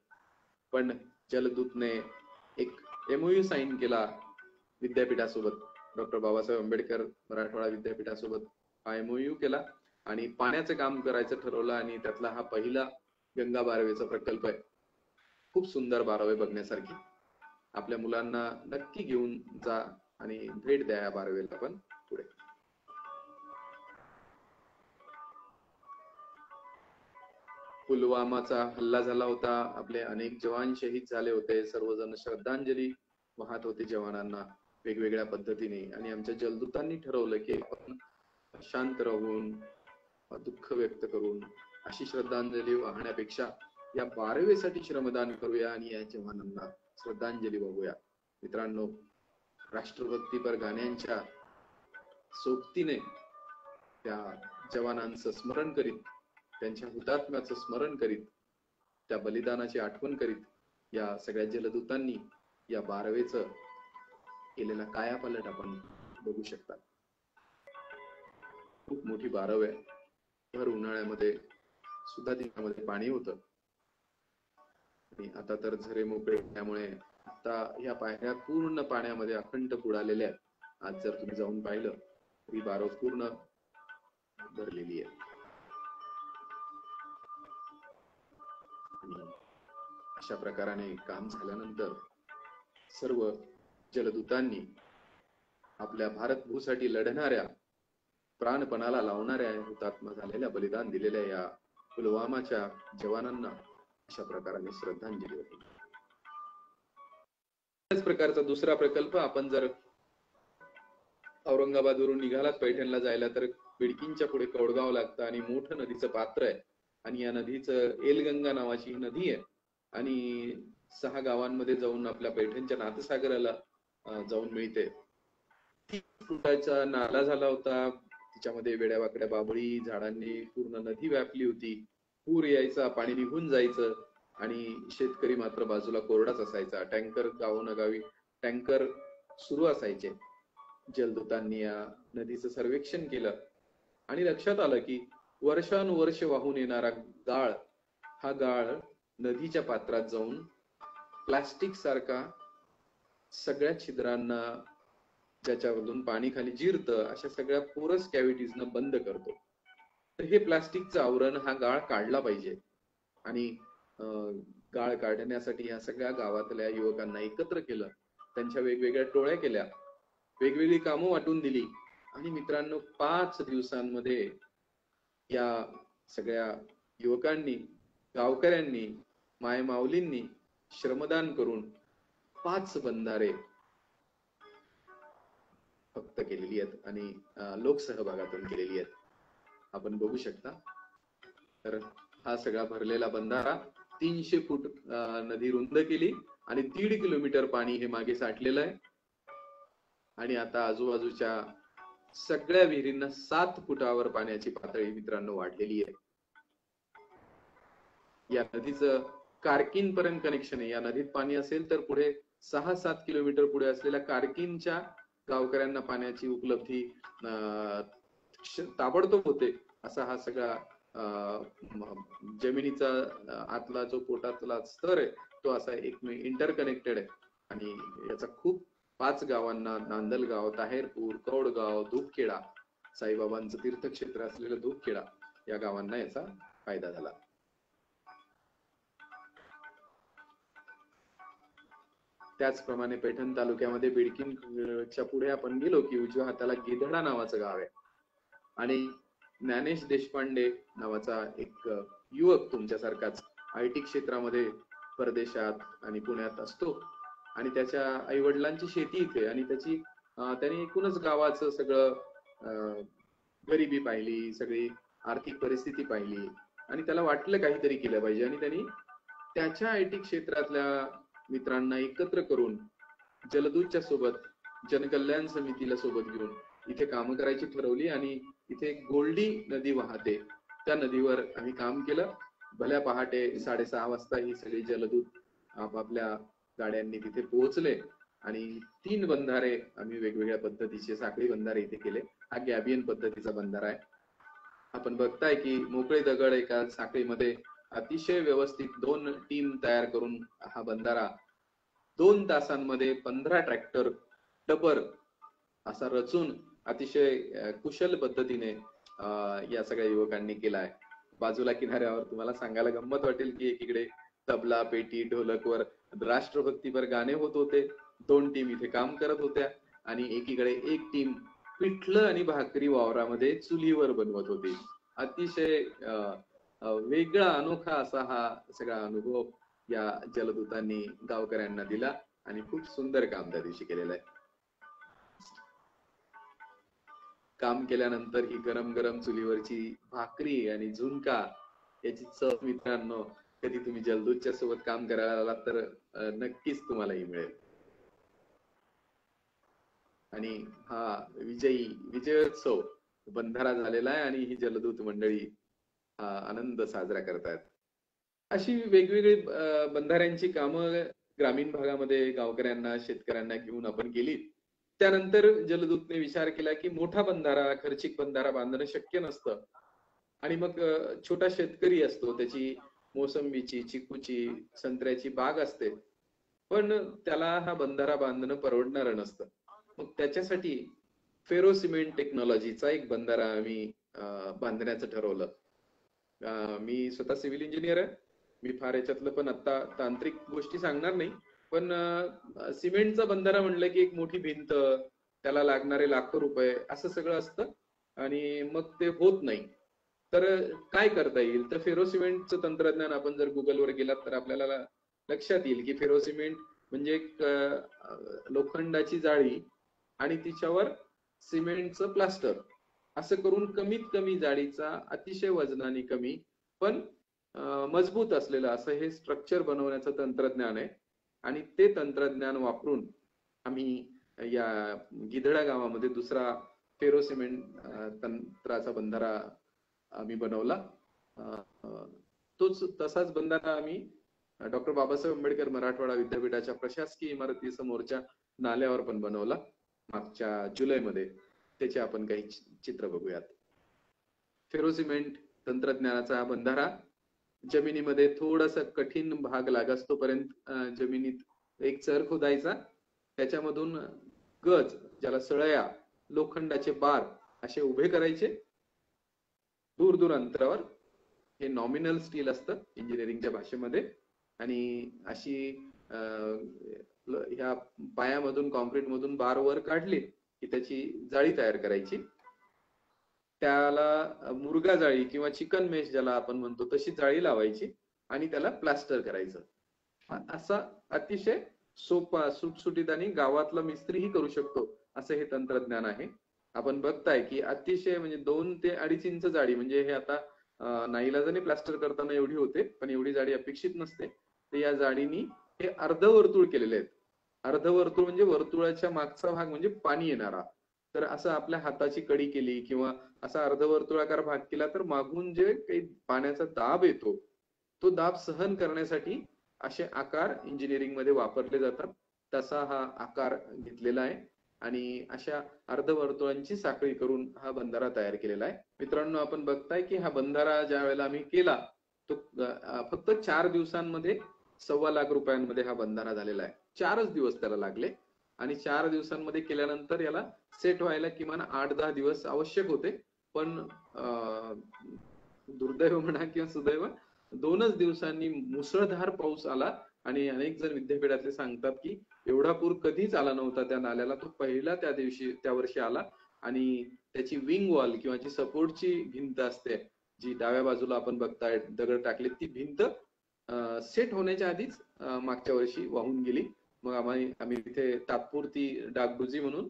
पण जलदूतने एक MOU साईन केला विद्यापीठासोबत, डॉक्टर बाबासाहेब आंबेडकर मराठवाडा विद्यापीठासोबत हा MOU केला आणि पाण्याचं काम करायचं ठरवलं आणि त्यातला हा पहिला गंगा बारवेचा प्रकल्प आहे. खूप सुंदर बारवे बघण्यासारखी. आपल्या मुलांना नक्की घेऊन जा आणि भेट द्या या बारवेला. पण पुढे पुलवामाचा हल्ला झाला होता, आपले अनेक जवान शहीद झाले होते, सर्वजण श्रद्धांजली वाहत होते जवानांना वेगवेगळ्या पद्धतीने. आणि आमच्या जलदूतांनी ठरवलं की आपण शांत राहून दुःख व्यक्त करून अशी श्रद्धांजली वाहण्यापेक्षा या बारवेसाठी श्रमदान करूया आणि या जवानांना श्रद्धांजली वाहूया. मित्रांनो, राष्ट्रभक्तीपर गाण्यांच्या सोबतीने त्या जवानांचं स्मरण करीत, त्यांच्या हुतात्म्याचं स्मरण करीत, त्या बलिदानाची आठवण करीत या सगळ्या जलदूतांनी या बारवेचं केलेला कायापालट आपण बघू शकता. खूप मोठी बारव आहे. भर उन्हाळ्यामध्ये सुद्धा तिच्यामध्ये पाणी होतं आणि आता तर झरे मोकळे, त्यामुळे आता या पायऱ्या पूर्ण पाण्यामध्ये अखंड बुडालेल्या आहेत. आज जर तुम्ही जाऊन पाहिलं तर ही बारव पूर्ण भरलेली आहे. आणि अशा प्रकाराने काम झाल्यानंतर सर्व जलदूतांनी आपल्या भारत भूसाठी लढणाऱ्या, प्राणपणाला लावणाऱ्या, हुतात्मा झालेल्या, बलिदान दिलेल्या या पुलवामाच्या जवानांना अशा प्रकाराने श्रद्धांजली वाहिली. त्याच प्रकारचा दुसरा प्रकल्प, आपण जर औरंगाबादवरून निघालात पैठणला जायला तर बिडकींच्या पुढे कौडगाव लागतं आणि मोठं नदीचं पात्र आहे आणि या नदीचं एलगंगा नावाची नदी आहे आणि 6 गावांमध्ये जाऊन आपल्या पैठणच्या नाथसागराला जाऊन मिळते. 30 फुटाचा नाला झाला होता, तिच्यामध्ये वेड्यावाकड्या बाभळी झाडांनी पूर्ण नदी व्यापली होती. पूर यायचा, पाणी निघून जायचं आणि शेतकरी मात्र बाजूला कोरडाच असायचा. टँकर गावोनगावी टँकर सुरू असायचे. जलदूतांनी या नदीचं सर्वेक्षण केलं आणि लक्षात आलं की वर्षानुवर्ष वाहून येणारा गाळ, हा गाळ नदीच्या पात्रात जाऊन प्लास्टिक सारखा सगळ्या छिद्रांना, ज्याच्यामधून पाणी खाली जिरतं, अशा सगळ्या पोरस कॅव्हिटीजना बंद करतो. तर हे प्लास्टिकचं आवरण हा गाळ काढला पाहिजे. आणि गाळ काढण्यासाठी या सगळ्या गावातल्या युवकांना एकत्र केलं, त्यांच्या वेगवेगळ्या टोळ्या केल्या, वेगवेगळी कामं वाटून दिली आणि मित्रांनो 5 दिवसांमध्ये या सगळ्या युवकांनी, गावकऱ्यांनी, मायमाऊलींनी श्रमदान करून 5 बंधारे फक्त केलेली आहेत आणि लोकसहभागातून केलेली आहेत. आपण बघू शकता. तर हा सगळा भरलेला बंधारा 300 फूट नदी रुंद केली आणि 1.5 किलोमीटर पाणी हे मागे साठलेलं आहे आणि आता आजूबाजूच्या सगळ्या विहिरींना 7 फुटावर पाण्याची पातळी मित्रांनो वाढलेली आहे. या नदीचं कारकीन पर्यंत कनेक्शन आहे. या नदीत पाणी असेल तर पुढे 6-7 किलोमीटर पुढे असलेल्या कारकीनच्या गावकऱ्यांना पाण्याची उपलब्धी ताबडतोब होते. असा हा सगळा जमिनीचा आतला जो पोटातला स्तर आहे तो असा एक इंटरकनेक्टेड आहे आणि याचा खूप 5 गावांना, नांदलगाव, ताहेरपूर, कौडगाव, धूपखेडा, साईबाबांचं तीर्थक्षेत्र असलेलं धूपखेडा, या गावांना याचा फायदा झाला. त्याचप्रमाणे पैठण तालुक्यामध्ये बिडकीनच्या पुढे आपण गेलो की उजव्या हाताला गिधडा नावाचं गाव आहे आणि ज्ञानेश देशपांडे नावाचा एक युवक तुमच्यासारखाच IT क्षेत्रामध्ये परदेशात आणि पुण्यात असतो आणि त्याच्या आई वडिलांची शेती इथे आणि त्याने एकूणच गावाचं सगळं गरिबी पाहिली, सगळी आर्थिक परिस्थिती पाहिली आणि त्याला वाटलं काहीतरी केलं पाहिजे आणि त्यांनी त्याच्या IT क्षेत्रातल्या मित्रांना एकत्र करून जलदूतच्या सोबत, जनकल्याण समितीला सोबत घेऊन इथे कामं करायची ठरवली आणि इथे गोल्डी नदी वाहते, त्या नदीवर आम्ही काम केलं. भल्या पहाटे 6:30 वाजता ही सगळी जलदूत आपापल्या गाड्यांनी तिथे पोहोचले आणि 3 बंधारे आम्ही वेगवेगळ्या पद्धतीचे साखळी बंधारे इथे केले. हा गॅबियन पद्धतीचा बंधारा आहे. आपण बघताय की मोकळे दगड एका साखळीमध्ये अतिशय व्यवस्थित 2 टीम तयार करून हा बंधारा 2 तासांमध्ये 15 ट्रॅक्टर टपर असा रचून अतिशय कुशल पद्धतीने या सगळ्या युवकांनी केलाय. बाजूला किनाऱ्यावर तुम्हाला सांगायला गंमत वाटेल की एकीकडे तबला, पेटी, ढोलकवर राष्ट्रभक्तीपर गाणे होत होते. 2 टीम इथे काम करत होत्या आणि एकीकडे एक टीम पिठलं आणि भाकरी वावरामध्ये चुलीवर बनवत होती. अतिशय वेगळा अनोखा असा हा सगळा अनुभव या जलदूतांनी गावकऱ्यांना दिला आणि खूप सुंदर काम त्या दिवशी केलेलं आहे. काम केल्यानंतर ही गरम गरम चुलीवरची भाकरी आणि झुणका याची चव मित्रांनो कधी तुम्ही जलदूतच्या सोबत काम करायला आलात तर नक्कीच तुम्हालाही मिळेल. आणि हा विजयोत्सव बंधारा झालेला आहे आणि ही जलदूत मंडळी हा आनंद साजरा करतायत. अशी वेगवेगळी बंधाऱ्यांची कामं ग्रामीण भागामध्ये गावकऱ्यांना शेतकऱ्यांना घेऊन आपण केली. त्यानंतर जलदूतने विचार केला की मोठा बंधारा खर्चिक बंधारा बांधणं शक्य नसतं आणि मग छोटा शेतकरी असतो, त्याची मोसंबीची, चिकूची, संत्र्याची बाग असते, पण त्याला हा बंधारा बांधणं परवडणारं नसतं. मग त्याच्यासाठी फेरो सिमेंट टेक्नॉलॉजीचा एक बंधारा आम्ही बांधण्याचं ठरवलं. मी स्वतः सिव्हिल इंजिनियर आहे. मी फार याच्यातलं पण आता तांत्रिक गोष्टी सांगणार नाही, पण सिमेंटचा बंधारा म्हणलं की एक मोठी भिंत, त्याला लागणारे लाखो रुपये असं सगळं असतं आणि मग ते होत नाही. तर काय करता येईल, तर फेरो सिमेंटचं तंत्रज्ञान आपण जर गुगलवर गेलात तर आपल्याला लक्षात येईल की फेरो सिमेंट म्हणजे एक लोखंडाची जाळी आणि तिच्यावर सिमेंटचं प्लास्टर असं करून कमीत कमी जाडीचा अतिशय वजनाने कमी पण मजबूत असलेलं असं हे स्ट्रक्चर बनवण्याचं तंत्रज्ञान आहे. आणि ते तंत्रज्ञान वापरून आम्ही या गिधडा गावामध्ये दुसरा फेरो सिमेंट तंत्राचा बंधारा आम्ही बनवला. तोच तसाच बंधारा आम्ही डॉक्टर बाबासाहेब आंबेडकर मराठवाडा विद्यापीठाच्या प्रशासकीय इमारती समोरच्या नाल्यावर पण बनवला मागच्या जुलैमध्ये. त्याचे आपण काही चित्र बघूयात. फेरो सिमेंट तंत्रज्ञानाचा हा बंधारा जमिनीमध्ये थोडासा कठीण भाग लागस्तोपर्यंत जमिनीत एक चर खोदायचा, त्याच्यामधून गज ज्याला सळया लोखंडाचे बार असे उभे करायचे दूर दूर अंतरावर. हे नॉमिनल स्टील असतं इंजिनिअरिंगच्या भाषेमध्ये. आणि अशी ह्या पायामधून कॉन्क्रीट मधून बार वर काढली की त्याची जाळी तयार करायची. त्याला मुर्गा जाळी किंवा चिकन मेश ज्याला आपण म्हणतो तशी जाळी लावायची आणि त्याला प्लास्टर करायचं. असा अतिशय सोपा सुटसुटीत आणि गावातला मिस्त्रीही करू शकतो असं हे तंत्रज्ञान आहे. आपण बघताय की अतिशय म्हणजे 2 ते 2.5 इंच जाडी, म्हणजे हे आता नाईलाजाने प्लास्टर करताना एवढी होते पण एवढी जाडी अपेक्षित नसते. तर या जाडीनी हे अर्धवर्तुळ केलेले आहेत. अर्धवर्तुळ म्हणजे वर्तुळाच्या मागचा भाग म्हणजे पाणी येणारा. तर असं आपल्या हाताची कडी केली किंवा असा अर्धवर्तुळाकार भाग केला तर मागून जे काही पाण्याचा दाब येतो तो दाब सहन करण्यासाठी असे आकार इंजिनिअरिंग मध्ये वापरले जातात. तसा हा आकार घेतलेला आहे आणि अशा अर्धवर्तुळांची साखळी करून हा बंधारा तयार केलेला आहे. मित्रांनो, आपण बघताय की हा बंधारा ज्या वेळेला आम्ही केला तो फक्त 4 दिवसांमध्ये 1.25 लाख रुपयांमध्ये हा बंधारा झालेला आहे. 4च दिवस त्याला लागले आणि 4 दिवसांमध्ये केल्यानंतर याला सेट व्हायला किमान 8-10 दिवस आवश्यक होते. पण दुर्दैव म्हणा किंवा सुदैव 2च दिवसांनी मुसळधार पाऊस आला आणि अनेक जण विद्यापीठातले सांगतात की एवढा पूर कधीच आला नव्हता त्या नाल्याला. तो पहिला त्या वर्षी आला आणि त्याची विंग वॉल किंवा जी सपोर्टची भिंत असते जी डाव्या बाजूला आपण बघताय दगड टाकले, ती भिंत सेट होण्याच्या आधीच मागच्या वर्षी वाहून गेली. मग आम्ही तिथे तात्पुरती डागडुजी म्हणून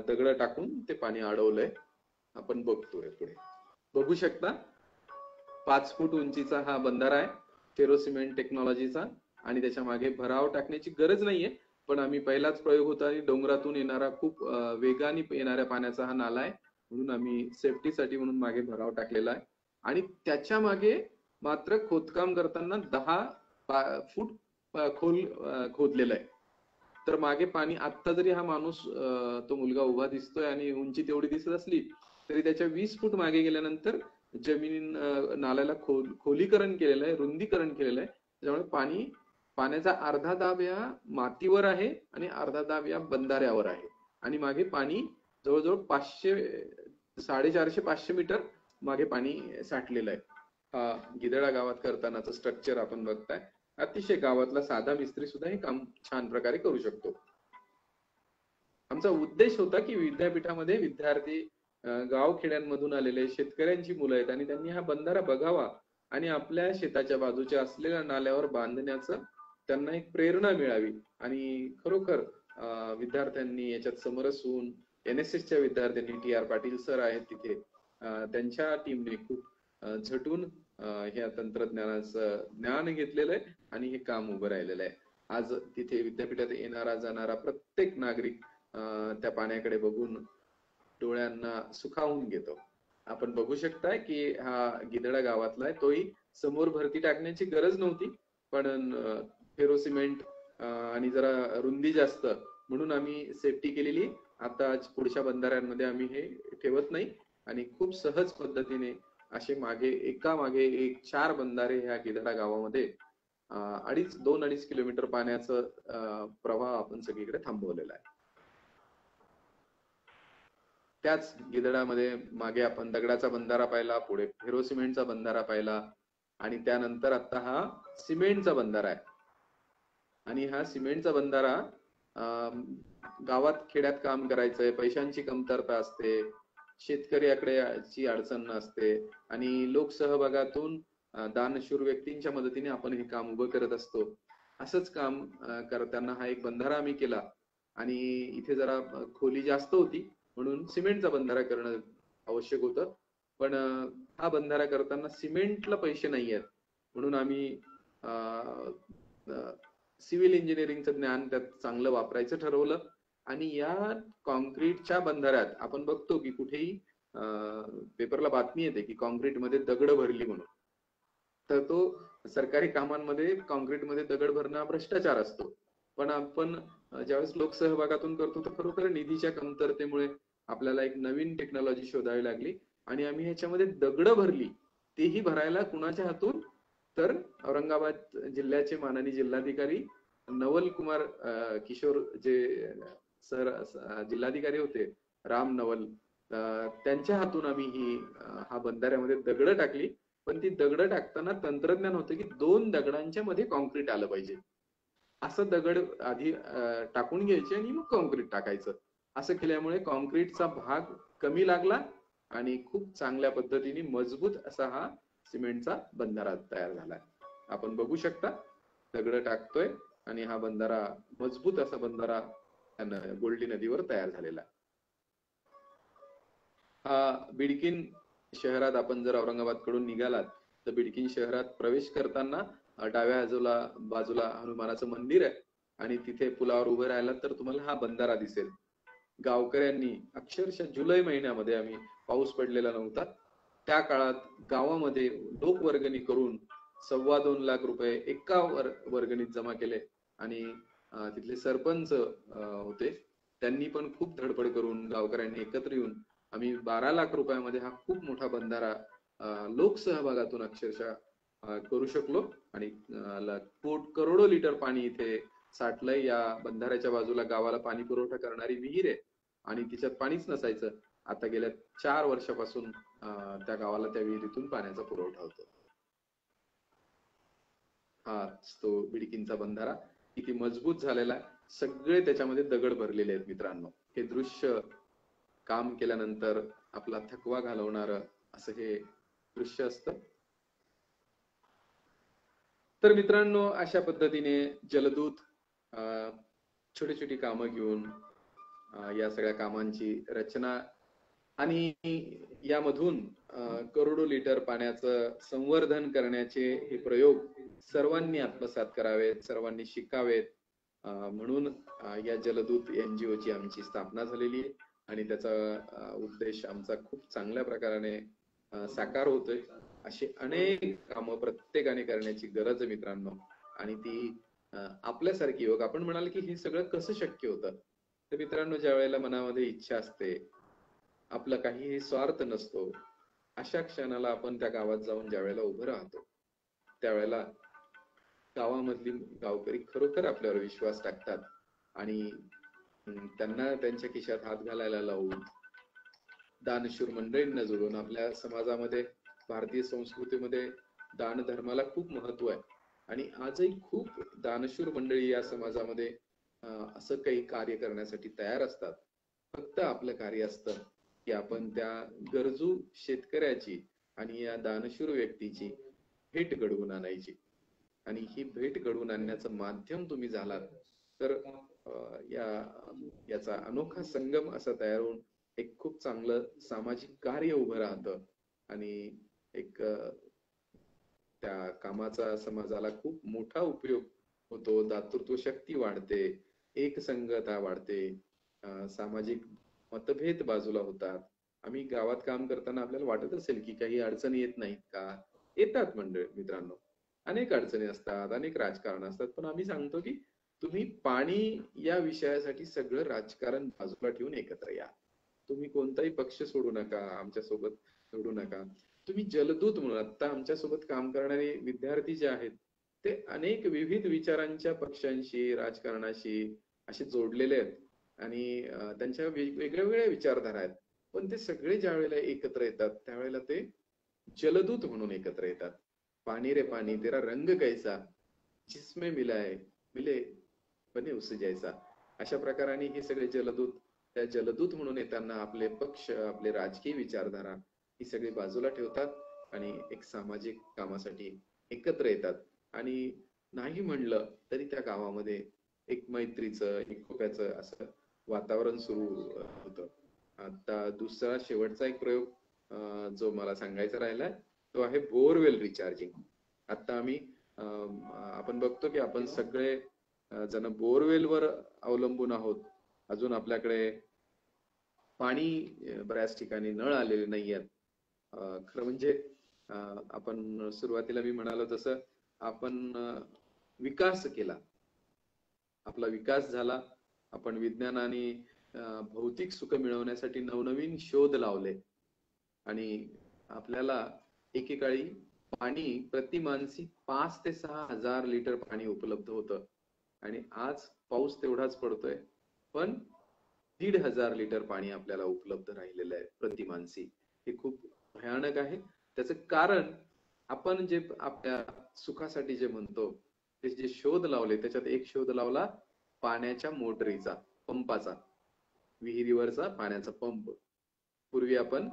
दगड टाकून ते पाणी अडवलंय. आपण बघतोय पुढे बघू शकता 5 फूट उंचीचा हा बंधारा आहे फेरो सिमेंट टेक्नॉलॉजीचा आणि त्याच्या मागे भराव टाकण्याची गरज नाहीये. पण आम्ही पहिलाच प्रयोग होता आणि डोंगरातून येणारा खूप वेगाने येणाऱ्या पाण्याचा हा नाला आहे म्हणून आम्ही सेफ्टीसाठी म्हणून मागे भराव टाकलेला आहे. आणि त्याच्या मागे मात्र खोदकाम करताना 10 फूट खोल खोदलेलं आहे. तर मागे पाणी, आत्ता जरी हा माणूस तो मुलगा उभा दिसतोय आणि उंची तेवढी दिसत असली तरी त्याच्या 20 फूट मागे गेल्यानंतर जमीन नाल्याला खोलीकरण केलेलं आहे, रुंदीकरण केलेलं आहे. त्याच्यामुळे पाण्याचा अर्धा दाब या मातीवर आहे आणि अर्धा दाब या बंधाऱ्यावर आहे. आणि मागे पाणी जवळजवळ 450-500 मीटर मागे पाणी साठलेलं आहे. हा गिधडा गावात करतानाचं स्ट्रक्चर आपण बघताय. अतिशय गावातला साधा मिस्त्री सुद्धा हे काम छान प्रकारे करू शकतो. आमचा उद्देश होता की विद्यापीठामध्ये विद्यार्थी गावखेड्यांमधून आलेले शेतकऱ्यांची मुलं आहेत आणि त्यांनी हा बंधारा बघावा आणि आपल्या शेताच्या बाजूच्या असलेल्या नाल्यावर बांधण्याचं त्यांना एक प्रेरणा मिळावी. आणि खरोखर विद्यार्थ्यांनी याच्यात समरस होऊन, NSSच्या विद्यार्थ्यांनी, TR पाटील सर आहेत तिथे, त्यांच्या टीमने खूप झटून ह्या तंत्रज्ञानाचं ज्ञान घेतलेलं आहे आणि हे काम उभं राहिलेलं आहे. आज तिथे विद्यापीठात येणारा जाणारा प्रत्येक नागरिक त्या पाण्याकडे बघून डोळ्यांना सुखावून घेतो. आपण बघू शकताय की हा गिधडा गावातला आहे. तोही समोर भरती टाकण्याची गरज नव्हती, पण फेरो सिमेंट आणि जरा रुंदी जास्त म्हणून आम्ही सेफ्टी केलेली. आता पुढच्या बंधाऱ्यांमध्ये आम्ही हे ठेवत नाही आणि खूप सहज पद्धतीने असे एका मागे एक 4 बंधारे ह्या गिधडा गावामध्ये 2-2.5 किलोमीटर पाण्याचं प्रवाह आपण सगळीकडे थांबवलेला आहे. त्याच गिधडामध्ये मागे आपण दगडाचा बंधारा पाहिला, पुढे फेरो सिमेंटचा बंधारा पाहिला आणि त्यानंतर आता हा सिमेंटचा बंधारा आहे. आणि हा सिमेंटचा बंधारा गावात खेड्यात काम करायचंय, पैशांची कमतरता असते, शेतकऱ्याकडे अडचण नसते आणि लोकसहभागातून दानशूर व्यक्तींच्या मदतीने आपण हे काम उभं करत असतो. असंच काम करताना हा एक बंधारा आम्ही केला आणि इथे जरा खोली जास्त होती म्हणून सिमेंटचा बंधारा करणं आवश्यक होतं. पण हा बंधारा करताना सिमेंटला पैसे नाही आहेत म्हणून आम्ही सिव्हिल इंजिनिअरिंगचं ज्ञान त्यात चांगलं वापरायचं ठरवलं. आणि या कॉन्क्रीटच्या बंधाऱ्यात आपण बघतो की कुठेही पेपरला बातमी येते की कॉन्क्रीटमध्ये दगड भरली म्हणून. तर तो सरकारी कामांमध्ये कॉन्क्रीटमध्ये दगड भरणं हा भ्रष्टाचार असतो. पण आपण ज्यावेळेस लोकसहभागातून करतो तर खरोखर निधीच्या कमतरतेमुळे आपल्याला एक नवीन टेक्नॉलॉजी शोधावी लागली आणि आम्ही ह्याच्यामध्ये दगड भरली. तेही भरायला कुणाच्या हातून, तर औरंगाबाद जिल्ह्याचे माननीय जिल्हाधिकारी नवल कुमार किशोर जे सर जिल्हाधिकारी होते, राम नवल, त्यांच्या हातून आम्ही हा बंधाऱ्यामध्ये दगड टाकली. पण ती दगड टाकताना तंत्रज्ञान होतं की 2 दगडांच्या मध्ये कॉन्क्रीट आलं पाहिजे. असं दगड आधी टाकून घ्यायचे आणि मग कॉन्क्रीट टाकायचं. असं केल्यामुळे कॉन्क्रीटचा भाग कमी लागला आणि खूप चांगल्या पद्धतीने मजबूत असा हा सिमेंटचा बंधारा तयार झालाय. आपण बघू शकता दगड टाकतोय आणि हा बंधारा, मजबूत असा बंधारा गोल्डी नदीवर तयार झालेला आहे. हा बिडकीन शहरात, आपण जर औरंगाबाद कडून निघालात तर बिडकीन शहरात प्रवेश करताना डाव्या बाजूला हनुमानाचं मंदिर आहे आणि तिथे पुलावर उभं राहिलात तर तुम्हाला हा बंधारा दिसेल. गावकऱ्यांनी अक्षरशः जुलै महिन्यामध्ये, आम्ही पाऊस पडलेला नव्हता त्या काळात, गावामध्ये लोकवर्गणी करून 2.25 लाख रुपये एका वर्गणीत जमा केले. आणि तिथले सरपंच होते, त्यांनी पण खूप धडपड करून गावकऱ्यांनी एकत्र येऊन आम्ही 12 लाख रुपयामध्ये हा खूप मोठा बंधारा लोकसहभागातून अक्षरशः करू शकलो. आणि करोडो लिटर पाणी इथे साठलंय. या बंधाऱ्याच्या बाजूला गावाला पाणी पुरवठा करणारी विहीर आहे आणि तिच्यात पाणीच नसायचं. आता गेल्या 4 वर्षापासून त्या गावाला त्या विहिरीतून पाण्याचा पुरवठा होतो. हा तो बिडकीनचा बंधारा किती मजबूत झालेला आहे. सगळे त्याच्यामध्ये दगड भरलेले आहेत मित्रांनो. हे दृश्य काम केल्यानंतर आपला थकवा घालवणार असं हे दृश्य असतं. तर मित्रांनो, अशा पद्धतीने जलदूत छोटी छोटी कामं घेऊन या सगळ्या कामांची रचना आणि यामधून करोडो लिटर पाण्याचं संवर्धन करण्याचे हे प्रयोग सर्वांनी आत्मसात करावेत, सर्वांनी शिकावेत. म्हणून या जलदूत NGO ची आमची स्थापना झालेली आहे आणि त्याचा उद्देश आमचा खूप चांगल्या प्रकारे साकार होतोय. अशी अनेक कामं प्रत्येकाने करण्याची गरज आहे मित्रांनो. आणि ती आपल्यासारखे युवक, आपण म्हणाल की हे सगळं कसं शक्य होतं. तर मित्रांनो, ज्या वेळेला मनामध्ये इच्छा असते, आपला काहीही स्वार्थ नसतो, अशा क्षणाला आपण त्या गावात जाऊन ज्या वेळेला उभं राहतो, त्यावेळेला गावामधली गावकरी खरोखर आपल्यावर विश्वास टाकतात आणि त्यांना त्यांच्या खिशात हात घालायला लावून, दानशूर मंडळींना जोडून, आपल्या समाजामध्ये, भारतीय संस्कृतीमध्ये दान धर्माला खूप महत्व आहे आणि आजही खूप दानशूर मंडळी या समाजामध्ये असं काही कार्य करण्यासाठी तयार असतात. फक्त आपलं कार्य असतं की आपण त्या गरजू शेतकऱ्याची आणि या दानशूर व्यक्तीची भेट घडवून आणायची. आणि ही भेट घडवून आणण्याचं माध्यम तुम्ही झालात तर याचा अनोखा संगम असा तयार होऊन एक खूप चांगलं सामाजिक कार्य उभं राहतं आणि एक त्या कामाचा समाजाला खूप मोठा उपयोग होतो. दातृत्व शक्ती वाढते, एकसंगता वाढते, सामाजिक मतभेद बाजूला होतात. आम्ही गावात काम करताना आपल्याला वाटत असेल की काही अडचणी येत नाहीत का? येतात मित्रांनो, अनेक अडचणी असतात, अनेक राजकारण असतात, पण आम्ही सांगतो की तुम्ही पाणी या विषयासाठी सगळं राजकारण बाजूला ठेवून एकत्र या. तुम्ही कोणताही पक्ष सोडू नका, आमच्या सोबत सोडू नका. तुम्ही जलदूत म्हणून, आता आमच्या सोबत काम करणारे विद्यार्थी जे आहेत ते अनेक विविध विचारांच्या पक्षांशी, राजकारणाशी असे जोडलेले आहेत आणि त्यांच्या वेगळ्या वेगळ्या विचारधारा आहेत, पण ते सगळे ज्या वेळेला एकत्र येतात त्यावेळेला ते जलदूत म्हणून एकत्र येतात. पानी रे पानी तेरा रंग कैसा, जिसमें मिले बने उस जैसा. अशा प्रकाराने हे सगळे जलदूत त्या जलदूत म्हणून येताना आपले पक्ष, आपले राजकीय विचारधारा ही सगळी बाजूला ठेवतात आणि एक सामाजिक कामासाठी एकत्र येतात. आणि नाही म्हणलं तरी त्या गावामध्ये एक मैत्रीचं, एकोप्याचं असं वातावरण सुरू होतं. आता दुसरा शेवटचा एक प्रयोग जो मला सांगायचा राहिलाय तो आहे बोरवेल रिचार्जिंग. आता आपण बघतो की आपण सगळे जण बोरवेलवर अवलंबून आहोत. अजून आपल्याकडे पाणी बऱ्याच ठिकाणी नळ आलेले नाहीयेत. खरं म्हणजे आपण सुरुवातीला मी म्हणालो तसं आपण विकास केला, आपला विकास झाला, आपण विज्ञान आणि भौतिक सुख मिळवण्यासाठी नवनवीन शोध लावले आणि आपल्याला एकेकाळी पाणी प्रति मानसी 5 ते 6 हजार लिटर पाणी उपलब्ध होतं आणि आज पाऊस तेवढाच पडतोय पण 1,500 लिटर पाणी आपल्याला उपलब्ध राहिलेलं आहे प्रति मानसी. हे खूप भयानक आहे. त्याचं कारण आपण जे आपल्या सुखासाठी जे म्हणतो ते जे शोध लावले, त्याच्यात एक शोध लावला पाण्याच्या मोटरीचा, पंपाचा, विहिरीवरचा पाण्याचा पंप. पूर्वी आपण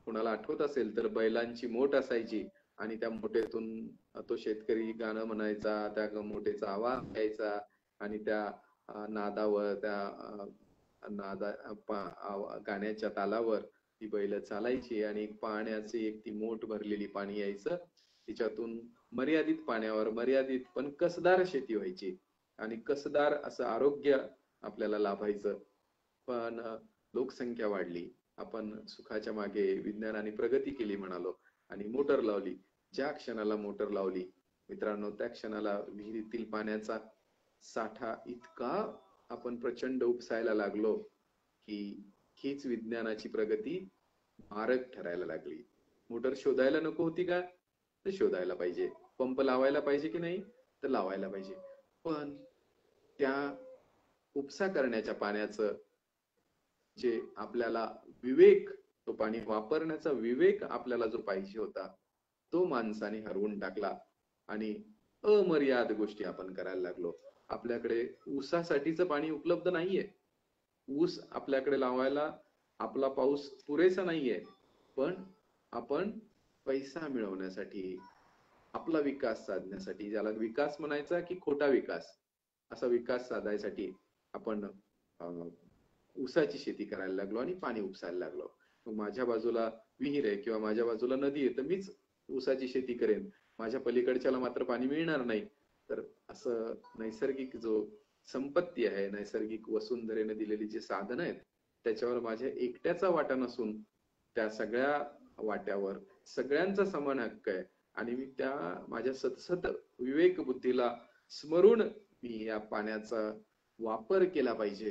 कुणाला आठवत असेल तर बैलांची मोट असायची आणि त्या मोठेतून तो शेतकरी गाणं म्हणायचा, त्या मोठेचा आवाज यायचा आणि त्या नादावर, त्या गाण्याच्या तालावर ती बैल चालायची आणि पाण्याची एक ती मोठ भरलेली पाणी यायचं. तिच्यातून मर्यादित पाण्यावर मर्यादित पण कसदार शेती व्हायची आणि कसदार असं आरोग्य आपल्याला लाभायचं. पण लोकसंख्या वाढली, आपण सुखाच्या मागे विज्ञानाने प्रगती केली म्हणालो आणि मोटर लावली. ज्या क्षणाला मोटर लावली मित्रांनो, त्या क्षणाला विहिरीतील पाण्याचा साठा इतका आपण प्रचंड उपसायला लागलो की हीच विज्ञानाची प्रगती मारक ठरायला लागली. मोटर शोधायला नको होती का? तर शोधायला पाहिजे. पंप लावायला पाहिजे की नाही? तर लावायला पाहिजे. पण त्या उपसा करण्याच्या पाण्याचं जे आपल्याला विवेक, तो पाणी वापरण्याचा विवेक आपल्याला जो पाहिजे होता तो माणसाने हरवून टाकला आणि अमर्याद गोष्टी आपण करायला लागलो. आपल्याकडे ऊसासाठीचं पाणी उपलब्ध नाहीये. ऊस आपल्याकडे लावायला आपला पाऊस पुरेसा नाहीये, पण आपण पैसा मिळवण्यासाठी, आपला विकास साधण्यासाठी, ज्याला विकास म्हणायचा की खोटा विकास, असा विकास साधायसाठी आपण ऊसाची शेती करायला लागलो आणि पाणी उपसायला लागलो. माझ्या बाजूला विहीर आहे किंवा माझ्या बाजूला नदी आहे तर मीच ऊसाची शेती करेन, माझ्या पलीकडच्याला मात्र पाणी मिळणार नाही. तर असं नैसर्गिक जो संपत्ती आहे, नैसर्गिक वसुंधरेने दिलेली जी साधनं आहेत त्याच्यावर माझ्या एकट्याचा वाटा नसून त्या सगळ्या वाट्यावर सगळ्यांचा समान हक्क आहे आणि मी त्या माझ्या सतसत विवेक बुद्धीला स्मरून मी या पाण्याचा वापर केला पाहिजे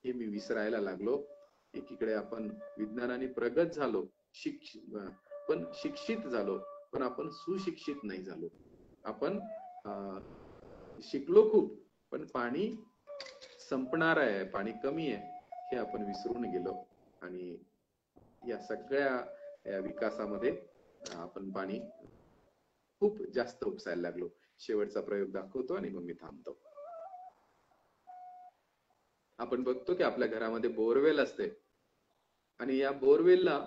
हे मी विसरायला लागलो. एकीकडे आपण विज्ञानाने प्रगत झालो, पण शिक्षित झालो, पण आपण सुशिक्षित नाही झालो. आपण शिकलो खूप, पण पाणी संपणार आहे, पाणी कमी आहे हे आपण विसरून गेलो. आणि या सगळ्या विकासामध्ये आपण पाणी खूप जास्त उपसायला लागलो. शेवटचा प्रयोग दाखवतो आणि मग मी थांबतो. आपण बघतो की आपल्या घरामध्ये बोरवेल असते आणि या बोरवेलला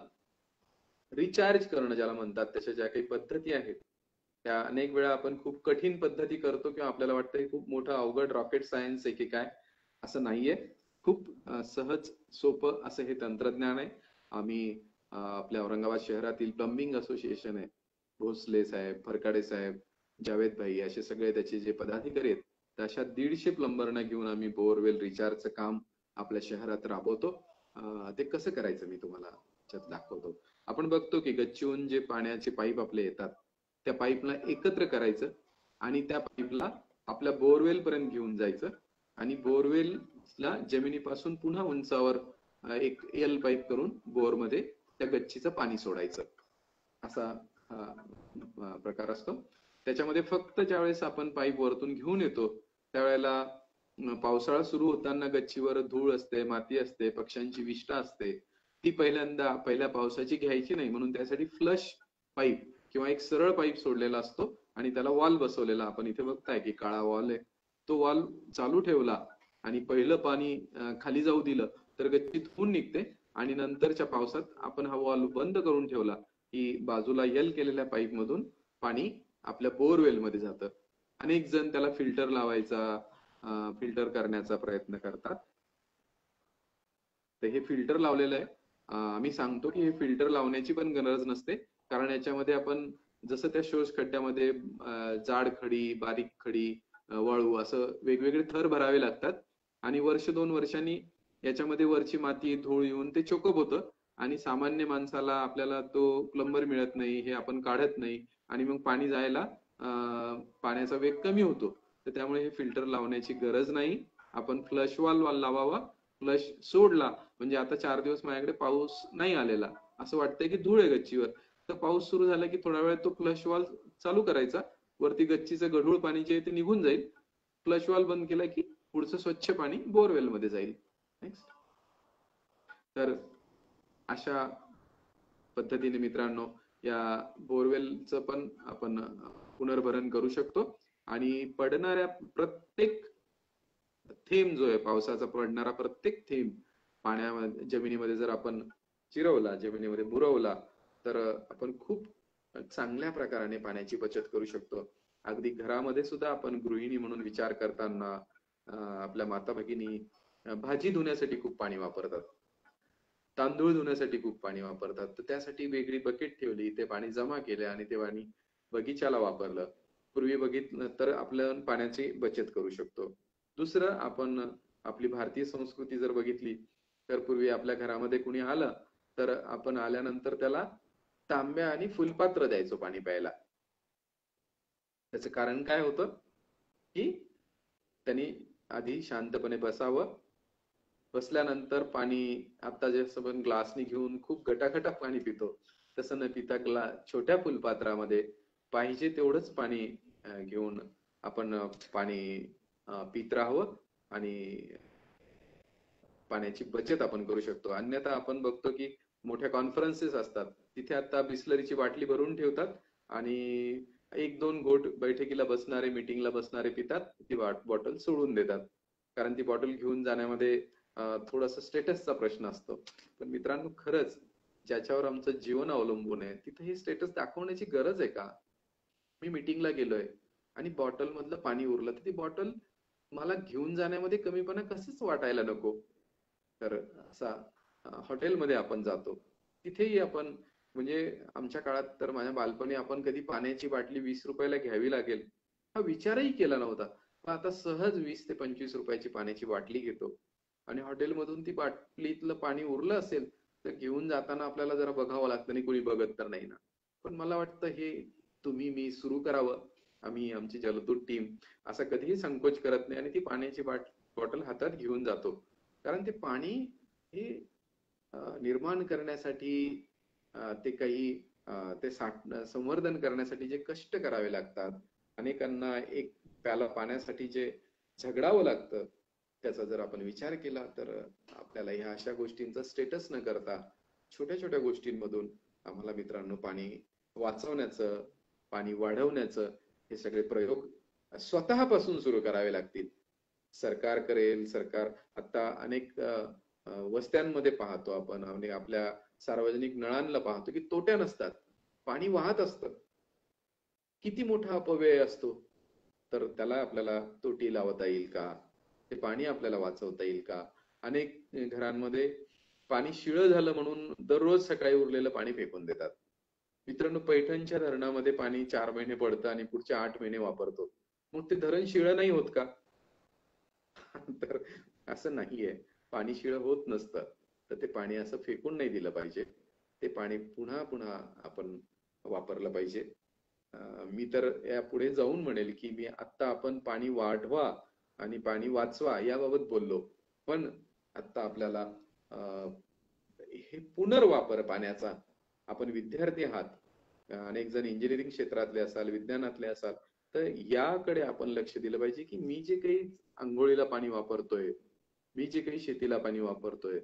रिचार्ज करणं ज्याला म्हणतात, त्याच्या ज्या काही पद्धती आहेत त्या अनेक वेळा आपण खूप कठीण पद्धती करतो किंवा आपल्याला वाटतं हे खूप मोठं अवघड रॉकेट सायन्स आहे की काय. असं नाहीये. खूप सहज सोपं असं हे तंत्रज्ञान आहे. आम्ही आपल्या औरंगाबाद शहरातील प्लंबिंग असोसिएशन आहे, भोसले साहेब, फरकाडे साहेब, जावेद भाई असे सगळे त्याचे जे पदाधिकारी आहेत, अशा 150 प्लंबरना घेऊन आम्ही बोरवेल रिचार्जचं काम आपल्या शहरात राबवतो. ते कसं करायचं मी तुम्हाला दाखवतो. आपण बघतो की गच्चीहून जे पाण्याचे पाईप आपले येतात त्या पाईपला एकत्र करायचं आणि त्या पाईपला आपल्या बोरवेल पर्यंत घेऊन जायचं आणि बोरवेलला जमिनीपासून पुन्हा उंचावर एक एल पाईप करून बोरमध्ये त्या गच्चीचं पाणी सोडायचं. असा प्रकार असतो. त्याच्यामध्ये फक्त ज्यावेळेस आपण पाईप वरतून घेऊन येतो त्यावेळेला पावसाळा सुरू होताना गच्चीवर धूळ असते, माती असते, पक्ष्यांची विष्ठा असते. ती पहिल्या पावसाची घ्यायची नाही, म्हणून त्यासाठी फ्लश पाईप किंवा एक सरळ पाईप सोडलेला असतो आणि त्याला वॉल बसवलेला. आपण इथे बघताय की काळा वॉल आहे. तो वॉल चालू ठेवला आणि पहिलं पाणी खाली जाऊ दिलं तर गच्ची धुवून निघते आणि नंतरच्या पावसात आपण हा वॉल बंद करून ठेवला की बाजूला एल केलेल्या पाईप मधून पाणी आपल्या बोरवेल मध्ये जातं. अनेक जण त्याला फिल्टर लावायचा, फिल्टर करण्याचा प्रयत्न करतात. तर हे फिल्टर लावलेलं आहे. आम्ही सांगतो की हे फिल्टर लावण्याची पण गरज नसते, कारण याच्यामध्ये आपण जसं त्या शोष खड्ड्यामध्ये जाड खडी, बारीक खडी, वाळू असं वेगवेगळे थर भरावे लागतात आणि 1-2 वर्षांनी याच्यामध्ये वरची माती धूळ येऊन ते चोकअप होतं आणि सामान्य माणसाला आपल्याला तो प्लंबर मिळत नाही, हे आपण काढत नाही आणि मग पाणी जायला पाण्याचा वेग कमी होतो. तर त्यामुळे हे फिल्टर लावण्याची गरज नाही. आपण फ्लश वॉल लावावा. फ्लश सोडला म्हणजे आता 4 दिवस माझ्याकडे पाऊस नाही आलेला, असं वाटतंय की धूळ आहे गच्चीवर, तर पाऊस सुरू झाला की थोडा वेळ तो फ्लश वॉल चालू करायचा, वरती गच्चीचं गढूळ पाणी जे ते निघून जाईल. फ्लश वॉल बंद केला की पुढचं स्वच्छ पाणी बोरवेल मध्ये जाईल. नेक्स्ट. तर अशा पद्धतीने मित्रांनो या बोरवेलचं पण आपण पुनर्भरण करू शकतो आणि पडणाऱ्या प्रत्येक थेंब जो आहे, पावसाचा पडणारा प्रत्येक थेंब पाण्यामध्ये जमिनीमध्ये जर आपण जिरवला, जमिनीमध्ये मुरवला तर आपण खूप चांगल्या प्रकाराने पाण्याची बचत करू शकतो. अगदी घरामध्ये सुद्धा आपण गृहिणी म्हणून विचार करताना आपल्या माता भगिनी भाजी धुण्यासाठी खूप पाणी वापरतात, तांदूळ धुण्यासाठी खूप पाणी वापरतात. तर त्यासाठी वेगळी बकेट ठेवली, ते पाणी जमा केले आणि ते पाणी बगीच्याला वापरलं. पूर्वी बघितलं तर आपल्या पाण्याची बचत करू शकतो. दुसरं, आपण आपली भारतीय संस्कृती जर बघितली तर पूर्वी आपल्या घरामध्ये कुणी आलं तर आपण आल्यानंतर त्याला तांब्या आणि फुलपात्र द्यायचो पाणी प्यायला. त्याचं कारण काय होतं की त्यांनी आधी शांतपणे बसावं, बसल्यानंतर पाणी, आता जसं आपण ग्लासनी घेऊन खूप गटागटा पाणी पितो तसं न पिता छोट्या फुलपात्रामध्ये पाहिजे तेवढंच पाणी घेऊन आपण पाणी पित राहावं आणि पाण्याची बचत आपण करू शकतो. अन्यथा आपण बघतो की मोठ्या कॉन्फरन्सेस असतात तिथे आता बिस्लरीची बाटली भरून ठेवतात आणि 1-2 घोट बैठकीला बसणारे, मीटिंगला बसणारे पितात, ती बॉटल सोडून देतात, कारण ती बॉटल घेऊन जाण्यामध्ये थोडासा स्टेटसचा प्रश्न असतो. पण मित्रांनो, खरंच ज्याच्यावर आमचं जीवन अवलंबून आहे तिथे हे स्टेटस दाखवण्याची गरज आहे का? मी मीटिंगला गेलोय आणि बॉटल मधलं पाणी उरलं तर ती बॉटल मला घेऊन जाण्यामध्ये कमीपणा कसंच वाटायला नको. तर असा हॉटेलमध्ये आपण जातो तिथेही आपण, म्हणजे आमच्या काळात तर माझ्या बालपणी आपण कधी पाण्याची बाटली 20 रुपयाला घ्यावी लागेल हा विचारही केला नव्हता. पण आता सहज 20 ते 25 रुपयाची पाण्याची बाटली घेतो आणि हॉटेलमधून ती बाटलीतलं पाणी उरलं असेल तर घेऊन जाताना आपल्याला जरा बघावं लागतं, नाही कोणी बघत तर नाही ना. पण मला वाटतं हे तुम्ही मी सुरू करावं आम्ही आमची जलदूत टीम असा कधीही संकोच करत नाही आणि ती पाण्याची बॉटल हातात घेऊन जातो. कारण ते पाणी हे निर्माण करण्यासाठी ते काही ते संवर्धन करण्यासाठी जे कष्ट करावे लागतात, अनेकांना एक प्याला पाण्यासाठी जे झगडावं लागतं, त्याचा जर आपण विचार केला तर आपल्याला ह्या अशा गोष्टींचा स्टेटस न करता छोट्या छोट्या गोष्टींमधून आम्हाला मित्रांनो पाणी वाचवण्याचं, पाणी वाढवण्याचं हे सगळे प्रयोग स्वतःपासून सुरू करावे लागतील. सरकार करेल, सरकार आता अनेक वस्त्यांमध्ये पाहतो आपण आणि आपल्या सार्वजनिक नळांना पाहतो की तोट्या नसतात, पाणी वाहत असतं. किती मोठा अपव्यय असतो, तर त्याला आपल्याला तोटी लावता येईल का? ते पाणी आपल्याला वाचवता येईल का? अनेक घरांमध्ये पाणी शिळं झालं म्हणून दररोज सकाळी उरलेलं पाणी फेकून देतात. मित्रांनो, पैठणच्या धरणामध्ये पाणी 4 महिने पडतं आणि पुढचे 8 महिने वापरतो. मग ते धरण शिळं नाही होत का? तर असं नाहीये, पाणी शिळं होत नसतं. तर ते पाणी असं फेकून नाही दिलं पाहिजे. ते पाणी पुन्हा पुन्हा आपण वापरलं पाहिजे. मी तर या पुढे जाऊन म्हणेल की मी आता आपण पाणी वाढवा आणि पाणी वाचवा याबाबत बोललो, पण आता आपल्याला हे पुनर्वापर पाण्याचा, आपण विद्यार्थी आहात, अनेक जण इंजिनिअरिंग क्षेत्रातले असाल, विज्ञानातले असाल, तर याकडे आपण लक्ष दिलं पाहिजे की मी जे काही आंघोळीला पाणी वापरतोय, मी जे काही शेतीला पाणी वापरतोय,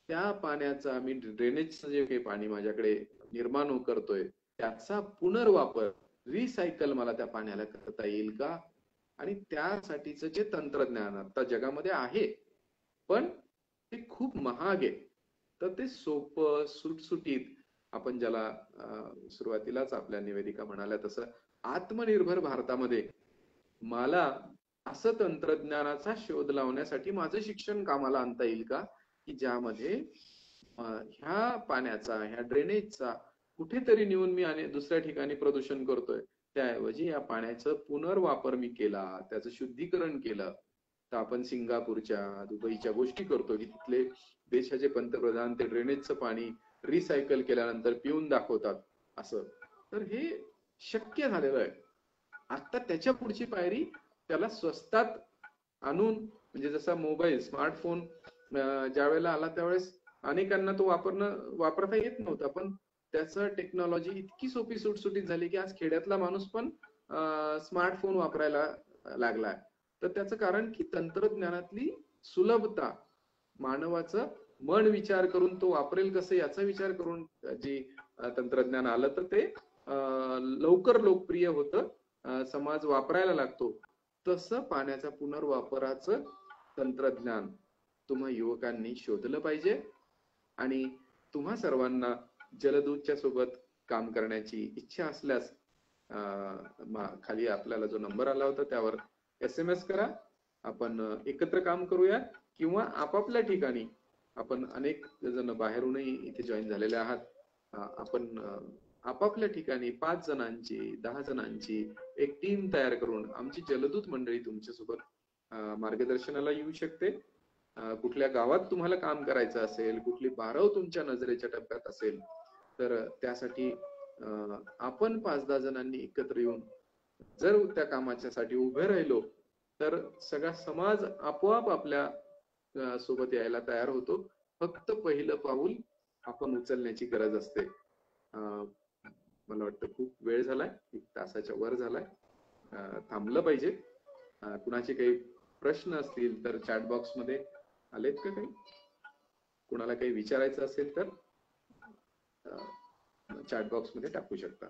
त्या पाण्याचा मी ड्रेनेजचं जे काही पाणी माझ्याकडे निर्माण करतोय त्याचा पुनर्वापर, रिसायकल मला त्या पाण्याला करता येईल का? आणि त्यासाठीचं जे तंत्रज्ञान आता जगामध्ये आहे पण ते खूप महाग आहे, तर ते सोपं सुटसुटीत आपण ज्याला सुरुवातीलाच आपल्या निवेदिका म्हणाल्या तसं आत्मनिर्भर भारतामध्ये मला असं तंत्रज्ञानाचा शोध लावण्यासाठी माझं शिक्षण कामाला आणता येईल का, की ज्यामध्ये ह्या पाण्याचा, ह्या ड्रेनेजचा कुठेतरी नेऊन मी आणि दुसऱ्या ठिकाणी प्रदूषण करतोय, त्याऐवजी या पाण्याचा पुनर्वापर मी केला, त्याचं शुद्धीकरण केलं, तर आपण सिंगापूरच्या, दुबईच्या गोष्टी करतो की तिथले देशाचे पंतप्रधान ते ड्रेनेजचं पाणी रिसायकल केल्यानंतर पिऊन दाखवतात असं. तर हे शक्य झालेलं आहे. आता त्याच्या पुढची पायरी त्याला स्वस्तात आणून, म्हणजे जसा मोबाईल, स्मार्टफोन ज्या वेळेला आला त्यावेळेस अनेकांना तो वापरता येत नव्हता, पण त्याचं टेक्नॉलॉजी इतकी सोपी सुटसुटीत झाली की आज खेड्यातला माणूस पण स्मार्टफोन वापरायला लागलाय. तर त्याचं कारण की तंत्रज्ञानातली सुलभता, मानवाचं मन विचार करून तो वापरेल कसं याचा विचार करून जे तंत्रज्ञान आलं तर ते लवकर लोकप्रिय होतं, समाज वापरायला लागतो. तसं पाण्याच्या पुनर्वापराचं तंत्रज्ञान तुम्हा युवकांनी शोधलं पाहिजे आणि तुम्हा सर्वांना जलदूतच्या सोबत काम करण्याची इच्छा असल्यास खाली आपल्याला जो नंबर आला होता त्यावर SMS करा. आपण एकत्र काम करूया किंवा आपापल्या ठिकाणी, आपण अनेक जण बाहेरूनही इथे जॉईन झालेले आहात, आपण आपापल्या ठिकाणी 5 जणांची 10 जणांची एक टीम तयार करून आमची जलदूत मंडळी तुमच्यासोबत मार्गदर्शनाला येऊ शकते. कुठल्या गावात तुम्हाला काम करायचं असेल, कुठली बारव तुमच्या नजरेच्या टप्प्यात असेल, तर त्यासाठी आपण 5-10 जणांनी एकत्र येऊन जर त्या कामाच्यासाठी उभे राहिलो तर सगळा समाज आपोआप आपल्या सोबत यायला तयार होतो. फक्त पहिलं पाऊल आपण उचलण्याची गरज असते. मला वाटतं खूप वेळ झालाय, 1 तासाच्या वर झालाय, थांबलं पाहिजे. कुणाचे काही प्रश्न असतील तर चॅट बॉक्स मध्ये आलेत का काही? कुणाला काही विचारायचं असेल तर चॅट बॉक्स मध्ये टाकू शकता.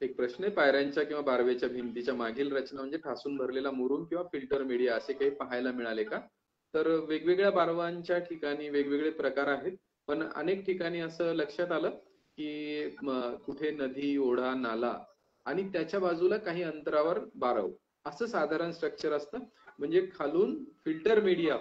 एक प्रश्न आहे, पायऱ्यांच्या किंवा बारवेच्या भिंतीच्या मागील रचना म्हणजे ठासून भरलेला मुरुम किंवा फिल्टर मीडिया असे काही पाहायला मिळाले का? तर वेगवेगळ्या बारवांच्या ठिकाणी वेगवेगळे प्रकार आहेत, पण अनेक ठिकाणी असं लक्षात आलं की कुठे नदी, ओढा, नाला आणि त्याच्या बाजूला काही अंतरावर बारव असं साधारण स्ट्रक्चर असतं. म्हणजे खालून फिल्टर मीडिया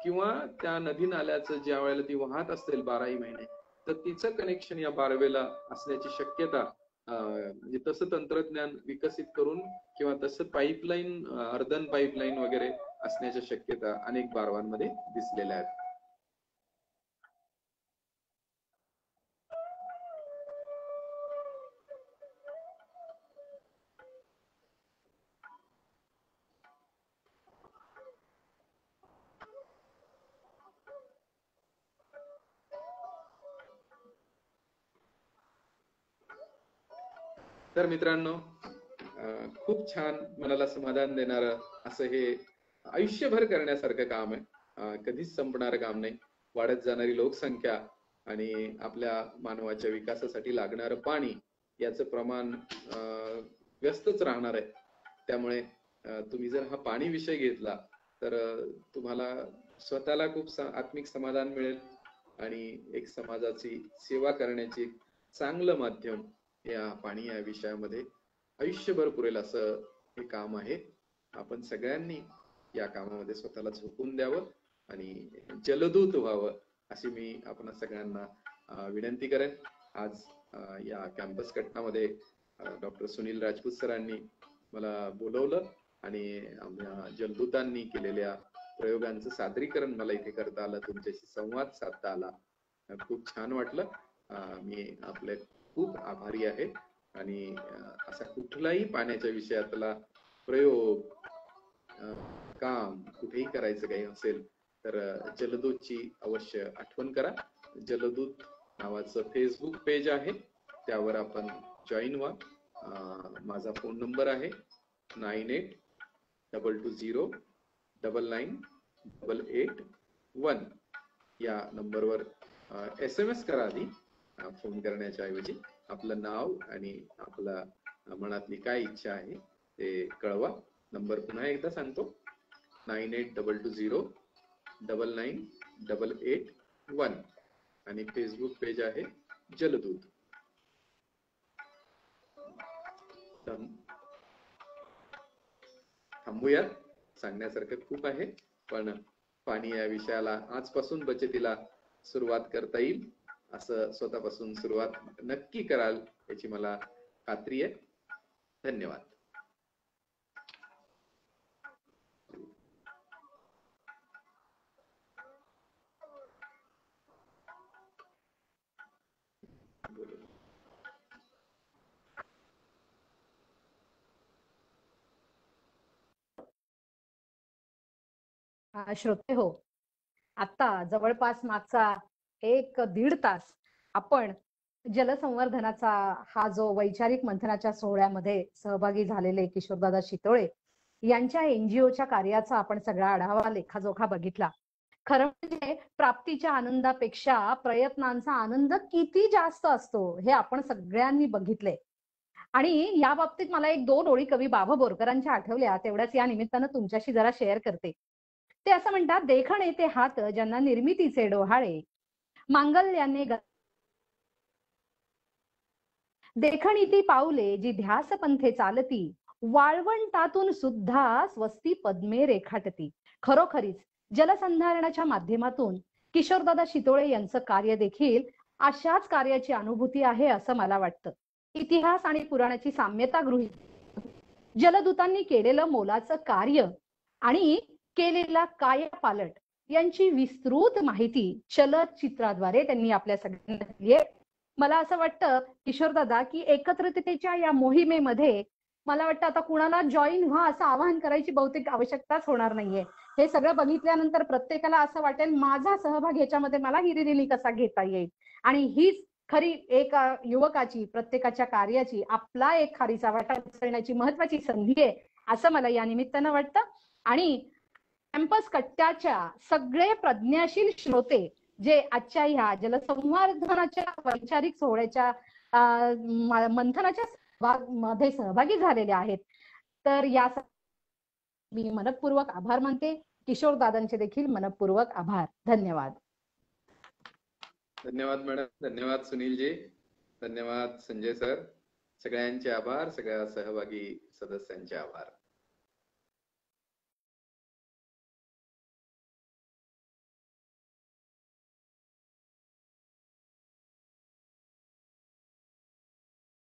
किंवा त्या नदी नाल्याचं ज्या वेळेला ती वाहत असेल 12ही महिने, तर तिचं कनेक्शन या बारवेला असण्याची शक्यता, म्हणजे तसं तंत्रज्ञान विकसित करून किंवा तसं पाईपलाईन, अर्धन पाईपलाईन वगैरे असण्याच्या शक्यता अनेक बारवांमध्ये दिसलेल्या आहेत. तर मित्रांनो, खूप छान, मनाला समाधान देणारं असं हे आयुष्यभर करण्यासारखं काम आहे. कधीच संपणारं काम नाही. वाढत जाणारी लोकसंख्या आणि आपल्या मानवाच्या विकासासाठी लागणारं पाणी याचं प्रमाण व्यस्तच राहणार आहे. त्यामुळे तुम्ही जर हा पाणी विषय घेतला तर तुम्हाला स्वतःला खूप आत्मिक समाधान मिळेल आणि एक समाजाची सेवा करण्याची चांगलं माध्यम या पाणी या विषयामध्ये आयुष्यभर पुरेल असं हे काम आहे. आपण सगळ्यांनी या कामामध्ये स्वतःला झोकून द्यावं आणि जलदूत व्हावं अशी मी आपण सगळ्यांना विनंती करेन. आज या कॅम्पस कट्टामध्ये डॉक्टर सुनील राजपूत सरांनी मला बोलवलं आणि आमच्या जलदूतांनी केलेल्या प्रयोगांचं सादरीकरण मला इथे करता आलं, तुमच्याशी संवाद साधता आला. खूप छान वाटलं. मी आपले खूप आभारी आहे आणि असा कुठलाही पाण्याच्या विषयातला प्रयोग काम कुठेही करायचं काही असेल तर जलदूतची अवश्य आठवण करा. जलदूत नावाचं फेसबुक पेज आहे, त्यावर आपण जॉईन व्हा. माझा फोन नंबर आहे 9822099881. या नंबरवर SMS करा. आधी फोन करण्याच्या ऐवजी आपलं नाव आणि आपला मनातली काय इच्छा आहे ते कळवा. नंबर पुन्हा एकदा सांगतो, 9822099881 आणि फेसबुक पेज आहे जलदूत. थांबूयात, सांगण्यासारखं खूप आहे, पण पाणी या विषयाला आजपासून बचतीला सुरुवात करता येईल असं स्वतःपासून सुरुवात नक्की कराल याची मला खात्री आहे. धन्यवाद. श्रोते हो, आता जवळपास मागचा 1-1.5 तास आपण जलसंवर्धनाचा हा जो वैचारिक मंथनाच्या सोहळ्यामध्ये सहभागी झालेले किशोरदादा शितोळे यांच्या NGOच्या कार्याचा आपण सगळा आढावा लेखाजोखा बघितला. खरं म्हणजे प्राप्तीच्या आनंदापेक्षा प्रयत्नांचा आनंद किती जास्त असतो हे आपण सगळ्यांनी बघितले. आणि या बाबतीत मला 1-2 ओळी कवी बाभा बोरकरांच्या आठवल्या, तेवढ्याच या निमित्तानं तुमच्याशी जरा शेअर करते. ते असं म्हणतात, देखण येते हात ज्यांना निर्मितीचे डोहाळे, मांगल्याने देखणीती पाऊले जी ध्यास पंथे चालती, वाळवंटातून सुद्धा स्वस्ती पद्मे रेखाटती. खरोखरीच जलसंधारणाच्या माध्यमातून किशोरदादा शितोळे यांचं कार्य देखील अशाच कार्याची अनुभूती आहे असं मला वाटतं. इतिहास आणि पुराणाची साम्यता गृहीत जलदूतांनी केलेलं मोलाचं कार्य आणि केलेला कायापालट यांची विस्तृत माहिती चलचित्राद्वारे त्यांनी आपल्या सगळ्यांना दिली आहे. मला असं वाटतं किशोरदादा की एकत्रिततेच्या या मोहिमेमध्ये मला वाटतं आता कुणाला जॉईन व्हा असं आवाहन करायची बहुतेक आवश्यकताच होणार नाहीये. हे सगळं बघितल्यानंतर प्रत्येकाला असं वाटेल माझा सहभाग ह्याच्यामध्ये मला हिरिरीने कसा घेता येईल. आणि हीच खरी एक युवकाची, प्रत्येकाच्या कार्याची आपला एक खारीचा वाटा उचलण्याची महत्वाची संधी आहे असं मला या निमित्तानं वाटतं. आणि कॅम्पस कट्ट्याच्या सगळे प्रज्ञाशील श्रोते जे आजच्या ह्या जलसंवर्धनाच्या वैचारिक सोहळ्याच्या मंथनाच्या मध्ये सहभागी झालेले आहेत, तर या मी मनपूर्वक आभार मानते. किशोरदादांचे देखील मनपूर्वक आभार. धन्यवाद. धन्यवाद मॅडम, धन्यवाद सुनीलजी, धन्यवाद संजय सर. सगळ्यांचे आभार, सगळ्या सहभागी सदस्यांचे आभार.